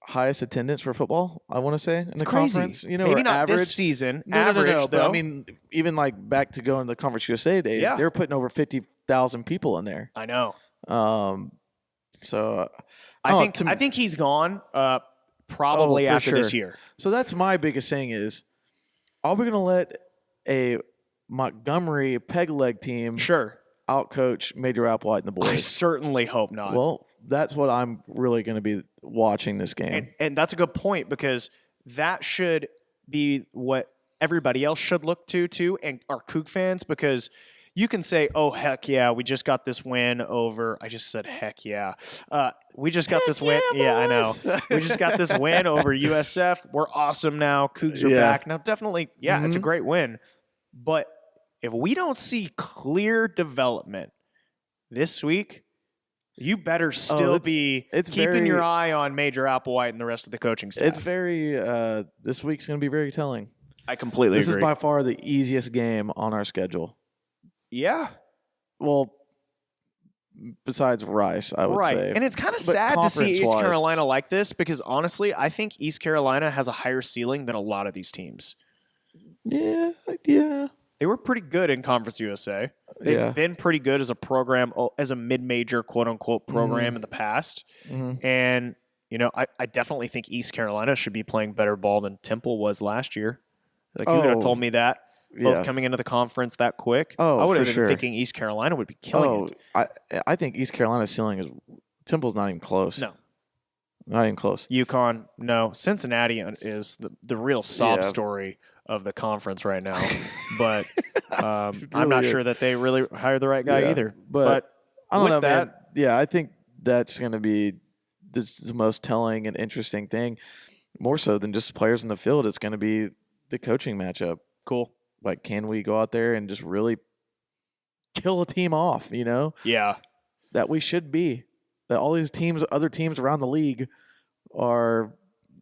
Speaker 2: highest attendance for football, I want to say, in the
Speaker 1: crazy.
Speaker 2: Conference.
Speaker 1: Maybe not
Speaker 2: average.
Speaker 1: this season.
Speaker 2: No,
Speaker 1: average, though.
Speaker 2: But I mean, even like back to going to the Conference USA days, they were putting over 50,000 people in there.
Speaker 1: I know.
Speaker 2: So
Speaker 1: I think he's gone. Probably after this year.
Speaker 2: So that's my biggest thing is, are we going to let a Montgomery peg leg team outcoach Major Applewhite and the boys?
Speaker 1: I certainly hope not.
Speaker 2: Well, that's what I'm really going to be watching this game.
Speaker 1: And that's a good point, because that should be what everybody else should look to too, and our Coug fans, because you can say, oh, heck yeah, we just got this win over – I just said heck yeah. We just got this win – yeah, I know. We just got this win over USF. We're awesome now. Cougs are back. Now, definitely, it's a great win. But if we don't see clear development this week, you better still be keeping your eye on Major Applewhite and the rest of the coaching staff.
Speaker 2: It's very this week's going to be very telling.
Speaker 1: I completely agree.
Speaker 2: This is by far the easiest game on our schedule.
Speaker 1: Yeah.
Speaker 2: Well, besides Rice, I would say.
Speaker 1: And it's kind of sad to see East Carolina like this, because honestly, I think East Carolina has a higher ceiling than a lot of these teams.
Speaker 2: Yeah.
Speaker 1: They were pretty good in Conference USA. They've been pretty good as a program, as a mid-major, quote-unquote, program in the past. And, I definitely think East Carolina should be playing better ball than Temple was last year. Like, you could have told me that. Both coming into the conference that quick. I would have been thinking East Carolina would be killing it.
Speaker 2: I think East Carolina's ceiling is – Temple's not even close.
Speaker 1: No.
Speaker 2: Not even close.
Speaker 1: UConn, no. Cincinnati is the real sob story of the conference right now. But I'm not sure that they really hired the right guy either. But
Speaker 2: I don't know, man. Yeah, I think that's going to be the most telling and interesting thing. More so than just players in the field, it's going to be the coaching matchup.
Speaker 1: Cool.
Speaker 2: Like, can we go out there and just really kill a team off,
Speaker 1: Yeah.
Speaker 2: That we should be. That all these teams, other teams around the league are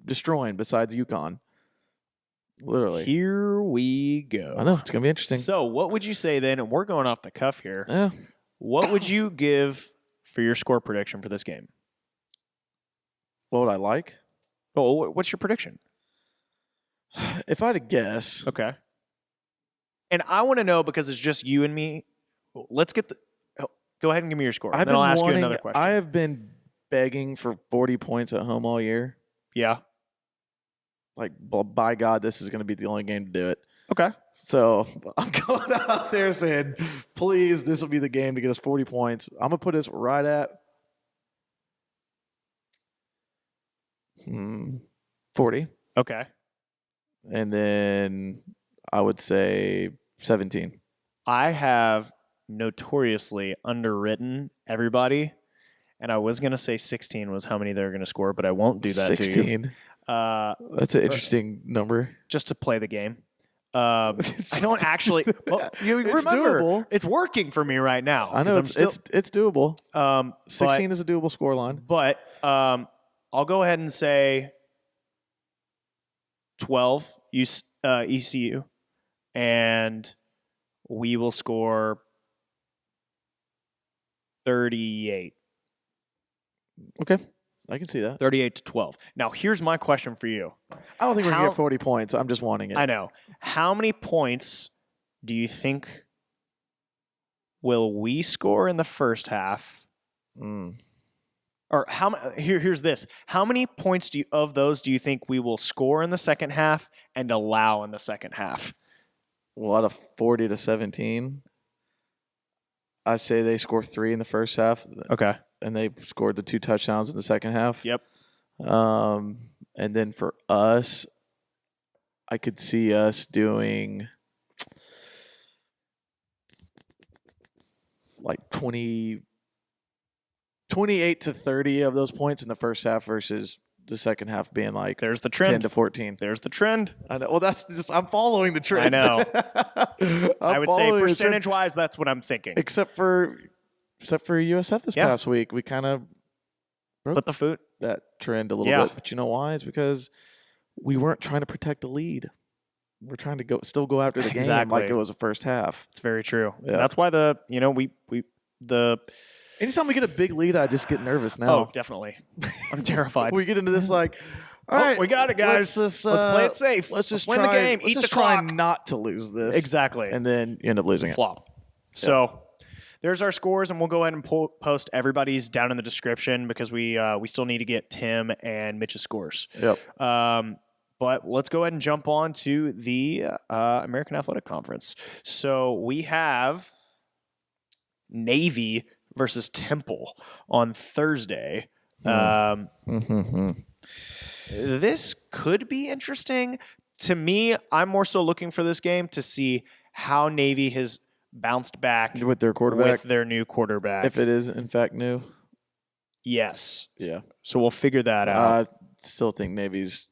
Speaker 2: destroying besides UConn. Literally.
Speaker 1: Here we go.
Speaker 2: I know. It's going to be interesting.
Speaker 1: So what would you say then, and we're going off the cuff here,
Speaker 2: yeah.
Speaker 1: What would you give for your score prediction for this game?
Speaker 2: What would I like?
Speaker 1: Oh, what's your prediction?
Speaker 2: If I had to guess,
Speaker 1: Okay. And I want to know because it's just you and me. Let's get the. Go ahead and give me your score. Then I'll ask you another question.
Speaker 2: I have been begging for 40 points at home all year.
Speaker 1: Yeah.
Speaker 2: Like, by God, this is going to be the only game to do it.
Speaker 1: Okay.
Speaker 2: So I'm going out there saying, please, this will be the game to get us 40 points. I'm going to put us right at 40.
Speaker 1: Okay.
Speaker 2: And then I would say 17.
Speaker 1: I have notoriously underwritten everybody, and I was going to say 16 was how many they're going to score, but I won't do that
Speaker 2: 16.
Speaker 1: to you.
Speaker 2: That's an interesting number.
Speaker 1: Just to play the game. I don't actually. Well, you
Speaker 2: It's
Speaker 1: remember,
Speaker 2: doable.
Speaker 1: it's working for me right now.
Speaker 2: I know it's doable. 16 is a doable scoreline.
Speaker 1: But I'll go ahead and say 12 ECU, and we will score 38.
Speaker 2: Okay. I can see that.
Speaker 1: 38-12. Now, here's my question for you.
Speaker 2: I don't think we're going to get 40 points. I'm just wanting it.
Speaker 1: I know. How many points do you think will we score in the first half? Or here's this. How many points of those do you think we will score in the second half and allow in the second half?
Speaker 2: Well, out of 40 to 17, I say they score 3 in the first half.
Speaker 1: Okay.
Speaker 2: And they scored the 2 touchdowns in the second half.
Speaker 1: Yep.
Speaker 2: And then for us, I could see us doing like 28 to 30 of those points in the first half versus the second half being like
Speaker 1: there's the trend.
Speaker 2: 10 to 14.
Speaker 1: There's the trend.
Speaker 2: I know. Well, that's just, I'm following the trend.
Speaker 1: I know. I would say percentage-wise, that's what I'm thinking.
Speaker 2: Except for USF this past week, we kind of
Speaker 1: put the foot
Speaker 2: that trend a little bit. But you know why? It's because we weren't trying to protect the lead. We're trying to still go after the game like it was the first half.
Speaker 1: It's very true.
Speaker 2: Yeah.
Speaker 1: That's why
Speaker 2: anytime we get a big lead, I just get nervous now.
Speaker 1: Oh, definitely. I'm terrified.
Speaker 2: We get into this like, all right,
Speaker 1: we got it, guys. Let's play it safe.
Speaker 2: Let's just
Speaker 1: win the game.
Speaker 2: Let's
Speaker 1: Eat
Speaker 2: just
Speaker 1: the clock.
Speaker 2: try not to lose this.
Speaker 1: Exactly.
Speaker 2: And then you end up losing it.
Speaker 1: Flop. So there's our scores, and we'll go ahead and post everybody's down in the description because we still need to get Tim and Mitch's scores.
Speaker 2: Yep.
Speaker 1: But let's go ahead and jump on to the American Athletic Conference. So we have Navy versus Temple on Thursday. This could be interesting. To me, I'm more so looking for this game to see how Navy has bounced back
Speaker 2: with their quarterback,
Speaker 1: with their new quarterback.
Speaker 2: If it is, in fact, new.
Speaker 1: Yes.
Speaker 2: Yeah.
Speaker 1: So we'll figure that out.
Speaker 2: I still think Navy's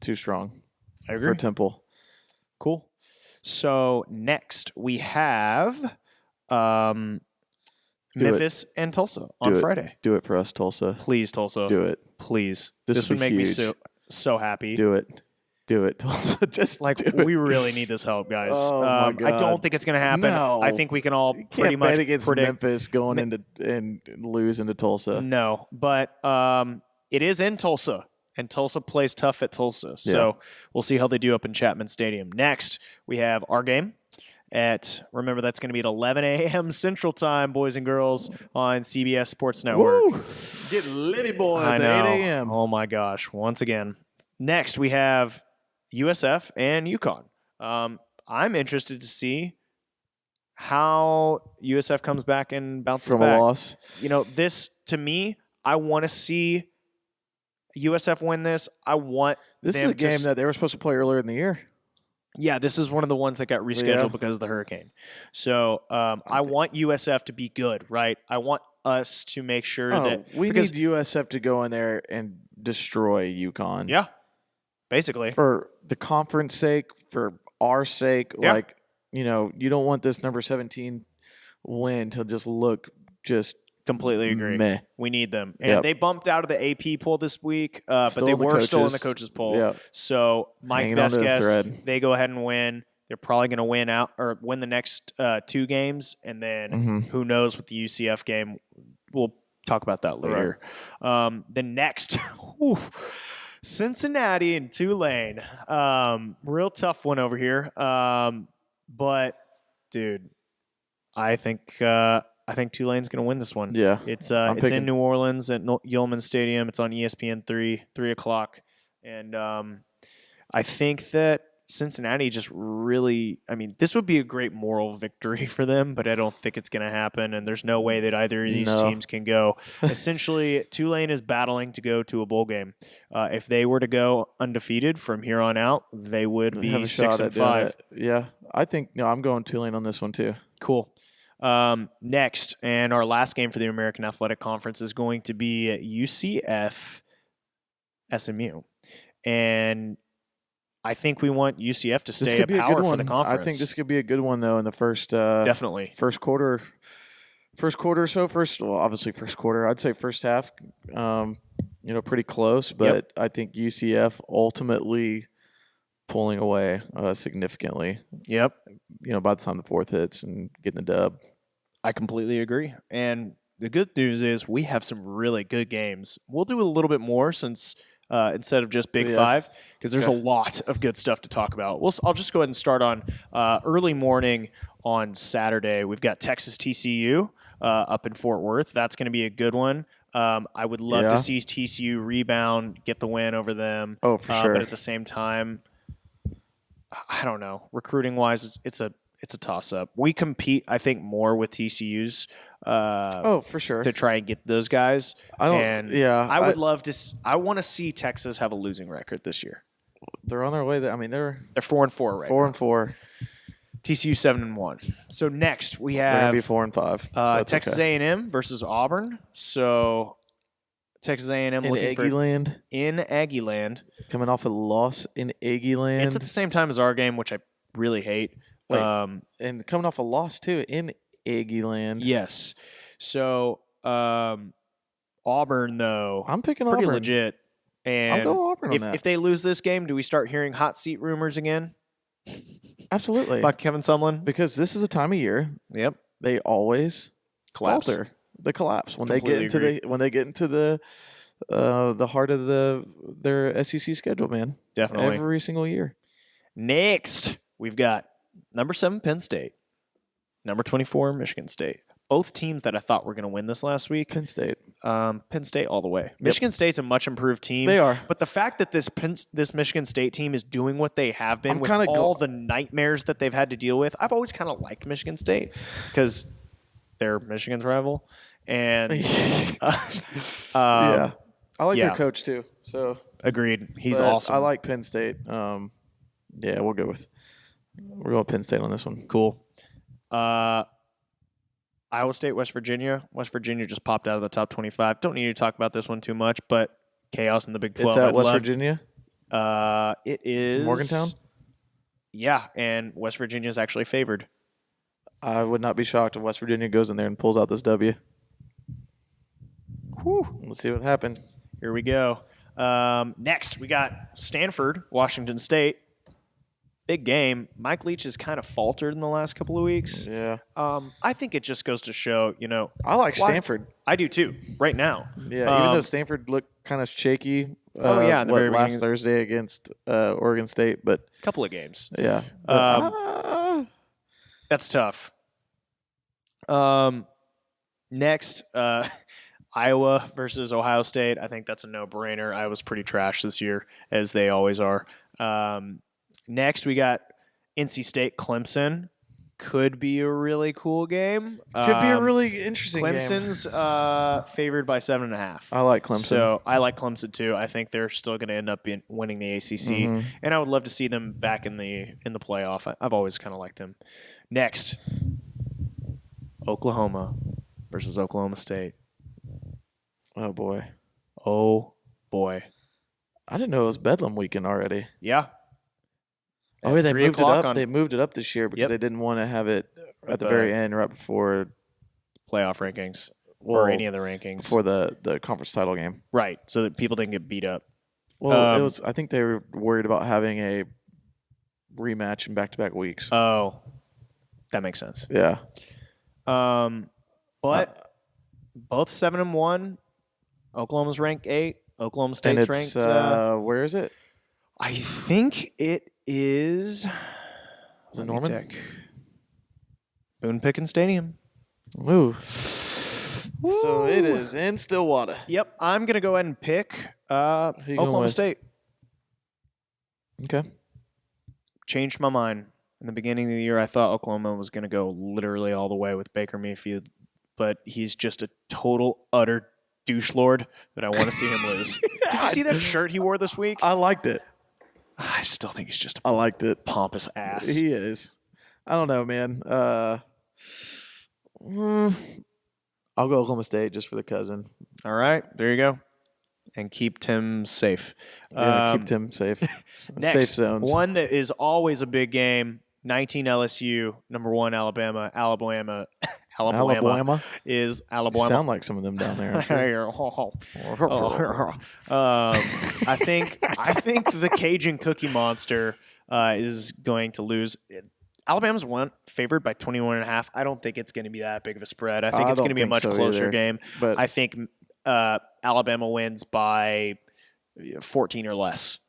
Speaker 2: too strong for Temple.
Speaker 1: Cool. So next we have Memphis and Tulsa on Friday.
Speaker 2: Do it for us, Tulsa.
Speaker 1: Please, Tulsa.
Speaker 2: Do it.
Speaker 1: Please. This would make me so happy.
Speaker 2: Do it. Do it, Tulsa. Just
Speaker 1: we really need this help, guys.
Speaker 2: Oh my God.
Speaker 1: I don't think it's going to happen.
Speaker 2: No.
Speaker 1: I think we can all pretty much
Speaker 2: bet against
Speaker 1: predict
Speaker 2: Memphis going into and lose into Tulsa.
Speaker 1: No, but it is in Tulsa, and Tulsa plays tough at Tulsa. So we'll see how they do up in Chapman Stadium. Next, we have our game. Remember, that's going to be at 11 a.m. Central Time, boys and girls, on CBS Sports Network.
Speaker 2: Woo! Get litty boys at 8 a.m.
Speaker 1: Oh, my gosh. Once again. Next, we have USF and UConn. I'm interested to see how USF comes back and bounces
Speaker 2: from
Speaker 1: back.
Speaker 2: a loss.
Speaker 1: This, to me, I want to see USF win this.
Speaker 2: This is a game that they were supposed to play earlier in the year.
Speaker 1: Yeah, this is one of the ones that got rescheduled because of the hurricane. So I want USF to be good, right? I want us to make sure that
Speaker 2: we need USF to go in there and destroy UConn.
Speaker 1: Yeah, basically
Speaker 2: for the conference sake, for our sake.
Speaker 1: Yeah.
Speaker 2: You don't want this number 17 win to just look just
Speaker 1: completely agree.
Speaker 2: Meh.
Speaker 1: We need them. And they bumped out of the AP poll this week, but they were still in the coaches poll.
Speaker 2: Yeah.
Speaker 1: So my best guess, they go ahead and win. They're probably going to win the next 2 games, and then who knows with the UCF game. We'll talk about that later. Right. The next, Cincinnati and Tulane. Real tough one over here. But dude, I think Tulane's going to win this one.
Speaker 2: Yeah.
Speaker 1: It's in New Orleans at Yulman Stadium. It's on ESPN 3 o'clock. And I think that Cincinnati just really, I mean, this would be a great moral victory for them, but I don't think it's going to happen. And there's no way that either of these teams can go. Essentially, Tulane is battling to go to a bowl game. If they were to go undefeated from here on out, they would be 6-5.
Speaker 2: Yeah. I'm going Tulane on this one too.
Speaker 1: Cool. Next, and our last game for the American Athletic Conference is going to be UCF SMU. And I think we want UCF to stay at power for the conference.
Speaker 2: I think this could be a good one, though, in the first
Speaker 1: definitely
Speaker 2: first quarter or so. Obviously first quarter. I'd say first half, pretty close. But I think UCF ultimately pulling away significantly.
Speaker 1: Yep.
Speaker 2: By the time the fourth hits and getting the dub.
Speaker 1: I completely agree. And the good news is we have some really good games. We'll do a little bit more since instead of just Big Five, because there's a lot of good stuff to talk about. I'll just go ahead and start on early morning on Saturday. We've got Texas TCU up in Fort Worth. That's going to be a good one. I would love to see TCU rebound, get the win over them.
Speaker 2: Oh, for sure.
Speaker 1: But at the same time, I don't know. Recruiting-wise, it's a toss-up. We compete, I think, more with TCU's.
Speaker 2: For sure.
Speaker 1: To try and get those guys. I want to see Texas have a losing record this year.
Speaker 2: They're on their way. They're
Speaker 1: 4-4 right
Speaker 2: 4-4.
Speaker 1: TCU 7-1. So next we have
Speaker 2: they're gonna be 4-5.
Speaker 1: Texas A&M versus Auburn. So Texas A&M
Speaker 2: in Aggie
Speaker 1: Land,
Speaker 2: coming off a loss in Aggie Land.
Speaker 1: It's at the same time as our game, which I really hate.
Speaker 2: And coming off a loss too in Aggie Land.
Speaker 1: Yes. So Auburn, though,
Speaker 2: I'm picking
Speaker 1: pretty
Speaker 2: Auburn.
Speaker 1: legit. And
Speaker 2: I'll go Auburn on that.
Speaker 1: If they lose this game, do we start hearing hot seat rumors again?
Speaker 2: Absolutely.
Speaker 1: About Kevin Sumlin?
Speaker 2: Because this is a time of year.
Speaker 1: Yep.
Speaker 2: They always falter. They collapse when they get into the heart of their SEC schedule, man.
Speaker 1: Definitely.
Speaker 2: Every single year.
Speaker 1: Next, we've got number 7 Penn State, number 24 Michigan State. Both teams that I thought were going to win this last week.
Speaker 2: Penn State
Speaker 1: all the way. Yep. Michigan State's a much improved team.
Speaker 2: They are.
Speaker 1: But the fact that this Michigan State team is doing what they have been with all the nightmares that they've had to deal with, I've always kind of liked Michigan State because they're Michigan's rival. And
Speaker 2: I like their coach too. So
Speaker 1: agreed. He's awesome.
Speaker 2: I like Penn State. We're going Penn State on this one.
Speaker 1: Cool. Iowa State, West Virginia. West Virginia just popped out of the top 25. Don't need to talk about this one too much, but chaos in the Big 12.
Speaker 2: It's at West Virginia?
Speaker 1: It is.
Speaker 2: It's Morgantown?
Speaker 1: Yeah, and West Virginia is actually favored.
Speaker 2: I would not be shocked if West Virginia goes in there and pulls out this W.
Speaker 1: Whew.
Speaker 2: Let's see what happens.
Speaker 1: Here we go. Next, we got Stanford, Washington State. Big game. Mike Leach has kind of faltered in the last couple of weeks.
Speaker 2: Yeah.
Speaker 1: I think it just goes to show,
Speaker 2: I like Stanford.
Speaker 1: I do too, right now.
Speaker 2: Yeah, even though Stanford looked kind of shaky. Last Thursday against Oregon State, but
Speaker 1: a couple of games.
Speaker 2: Yeah.
Speaker 1: That's tough. Next, Iowa versus Ohio State. I think that's a no-brainer. Iowa's pretty trash this year, as they always are. Next, we got NC State Clemson. Could be a really cool game.
Speaker 2: Could be a really interesting game.
Speaker 1: Clemson's favored by 7.5.
Speaker 2: I like Clemson.
Speaker 1: So I like Clemson too. I think they're still going to end up winning the ACC, and I would love to see them back in the playoff. I've always kind of liked them. Next, Oklahoma versus Oklahoma State.
Speaker 2: Oh boy.
Speaker 1: I
Speaker 2: didn't know it was Bedlam weekend already.
Speaker 1: Yeah.
Speaker 2: Oh, they moved it up. They moved it up this year because they didn't want to have it at the very end, right before
Speaker 1: playoff rankings or any of the rankings
Speaker 2: before the conference title game.
Speaker 1: Right, so that people didn't get beat up.
Speaker 2: Well, it was. I think they were worried about having a rematch in back-to-back weeks.
Speaker 1: Oh, that makes sense.
Speaker 2: Yeah.
Speaker 1: But both 7-1. Oklahoma's ranked 8. Oklahoma State's ranked.
Speaker 2: Where is it?
Speaker 1: I think it is.
Speaker 2: Is it Norman?
Speaker 1: Boone Pickens Stadium.
Speaker 2: Ooh. So it is in Stillwater.
Speaker 1: Yep, I'm gonna go ahead and pick Oklahoma State.
Speaker 2: Okay.
Speaker 1: Changed my mind. In the beginning of the year, I thought Oklahoma was going to go literally all the way with Baker Mayfield, but he's just a total, utter douche lord that I want to see him lose. Did you see that shirt he wore this week?
Speaker 2: I liked it.
Speaker 1: I still think he's just
Speaker 2: I liked it.
Speaker 1: Pompous ass.
Speaker 2: He is. I don't know, man. I'll go Oklahoma State just for the cousin.
Speaker 1: All right, there you go. And keep Tim safe.
Speaker 2: Yeah, keep Tim safe.
Speaker 1: Next,
Speaker 2: safe zones.
Speaker 1: One that is always a big game, 19 LSU, number 1 Alabama is Alabama.
Speaker 2: You sound like some of them down there.
Speaker 1: I think the Cajun Cookie Monster is going to lose. Alabama's favored by 21.5. I don't think it's going to be that big of a spread. I think it's going to be a much closer game. But I think Alabama wins by 14 or less.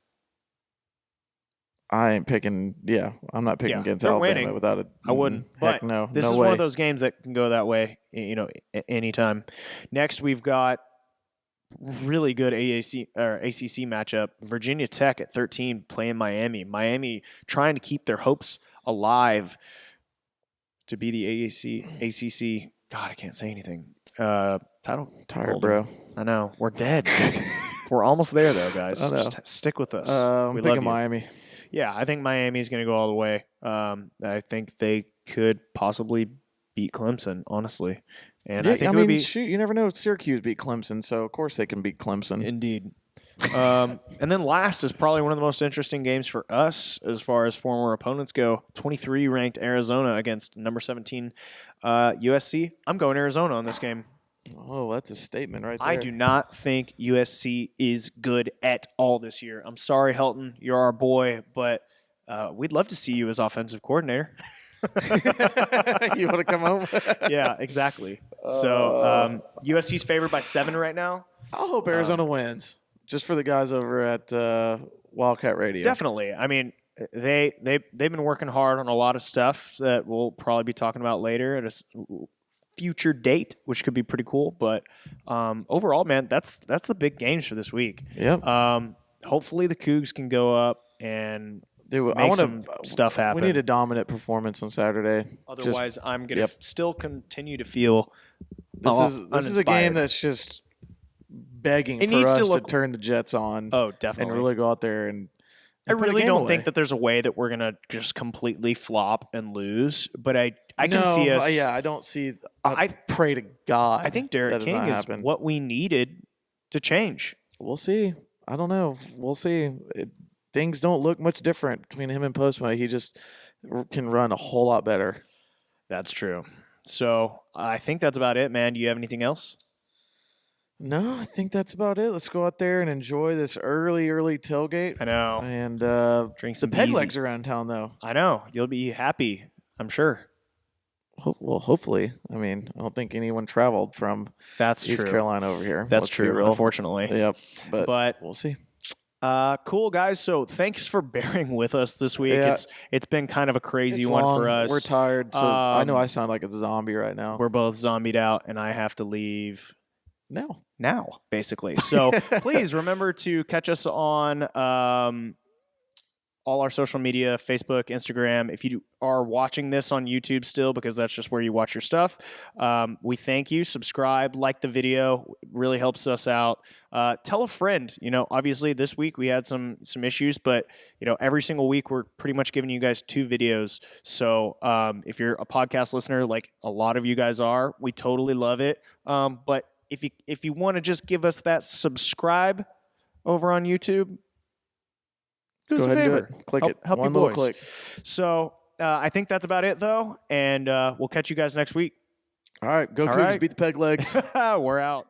Speaker 2: I ain't picking. Yeah, I'm not picking against Alabama winning. Without it.
Speaker 1: I wouldn't. But no, this is one of those games that can go that way. Anytime. Next, we've got really good ACC matchup. Virginia Tech at 13 playing Miami. Miami trying to keep their hopes alive to be the ACC. God, I can't say anything. Title.
Speaker 2: Tired, bro.
Speaker 1: I know. We're dead. We're almost there, though, guys. Just stick with us.
Speaker 2: I'm picking Miami.
Speaker 1: Yeah, I think Miami's going to go all the way. I think they could possibly beat Clemson, honestly. And I think it would be.
Speaker 2: Shoot, you never know. Syracuse beat Clemson, so of course they can beat Clemson.
Speaker 1: Indeed. And then last is probably one of the most interesting games for us as far as former opponents go. 23 ranked Arizona against number 17 USC. I'm going Arizona on this game.
Speaker 2: Oh, that's a statement right there.
Speaker 1: I do not think USC is good at all this year. I'm sorry, Helton. You're our boy, but we'd love to see you as offensive coordinator.
Speaker 2: You want to come home?
Speaker 1: Yeah, exactly. So USC's favored by 7 right now.
Speaker 2: I hope Arizona wins, just for the guys over at Wildcat Radio.
Speaker 1: Definitely. I mean, they've been working hard on a lot of stuff that we'll probably be talking about later at a future date, which could be pretty cool. But overall, man, that's the big games for this week.
Speaker 2: Yep.
Speaker 1: Hopefully the Cougs can go up and
Speaker 2: make
Speaker 1: some stuff happen.
Speaker 2: We need a dominant performance on Saturday.
Speaker 1: Otherwise, I'm going to still continue to feel
Speaker 2: this is a game that's just begging for us to turn the Jets on.
Speaker 1: Oh, definitely.
Speaker 2: And really go out there and
Speaker 1: I really don't think that there's a way that we're going to just completely flop and lose. But I can see us.
Speaker 2: Yeah, I don't see. I pray to God.
Speaker 1: I think Derek King is what we needed to change.
Speaker 2: We'll see. I don't know. We'll see. Things don't look much different between him and Postma. He just can run a whole lot better.
Speaker 1: That's true. So I think that's about it, man. Do you have anything else?
Speaker 2: No, I think that's about it. Let's go out there and enjoy this early tailgate.
Speaker 1: I know.
Speaker 2: And
Speaker 1: drink some
Speaker 2: peg legs around town, though.
Speaker 1: I know. You'll be happy, I'm sure.
Speaker 2: Well, hopefully. I mean, I don't think anyone traveled from East Carolina over here.
Speaker 1: That's true, unfortunately.
Speaker 2: Yep.
Speaker 1: But
Speaker 2: we'll see.
Speaker 1: Cool, guys. So thanks for bearing with us this week.
Speaker 2: Yeah.
Speaker 1: It's been kind of a crazy one for us.
Speaker 2: We're tired, so I know I sound like a zombie right now.
Speaker 1: We're both zombied out, and I have to leave now, basically. So please remember to catch us on all our social media, Facebook, Instagram. If you are watching this on YouTube still, because that's just where you watch your stuff, we thank you. Subscribe, like the video. It really helps us out. Tell a friend. Obviously this week we had some issues, but every single week we're pretty much giving you guys 2 videos. So if you're a podcast listener, like a lot of you guys are, we totally love it. But if you want to just give us that subscribe over on YouTube, do us a favor.
Speaker 2: Click it.
Speaker 1: Help
Speaker 2: One
Speaker 1: your
Speaker 2: little
Speaker 1: boys.
Speaker 2: click.
Speaker 1: So I think that's about it, though. And we'll catch you guys next week.
Speaker 2: All right. Go Cougs. Beat the peg legs.
Speaker 1: We're out.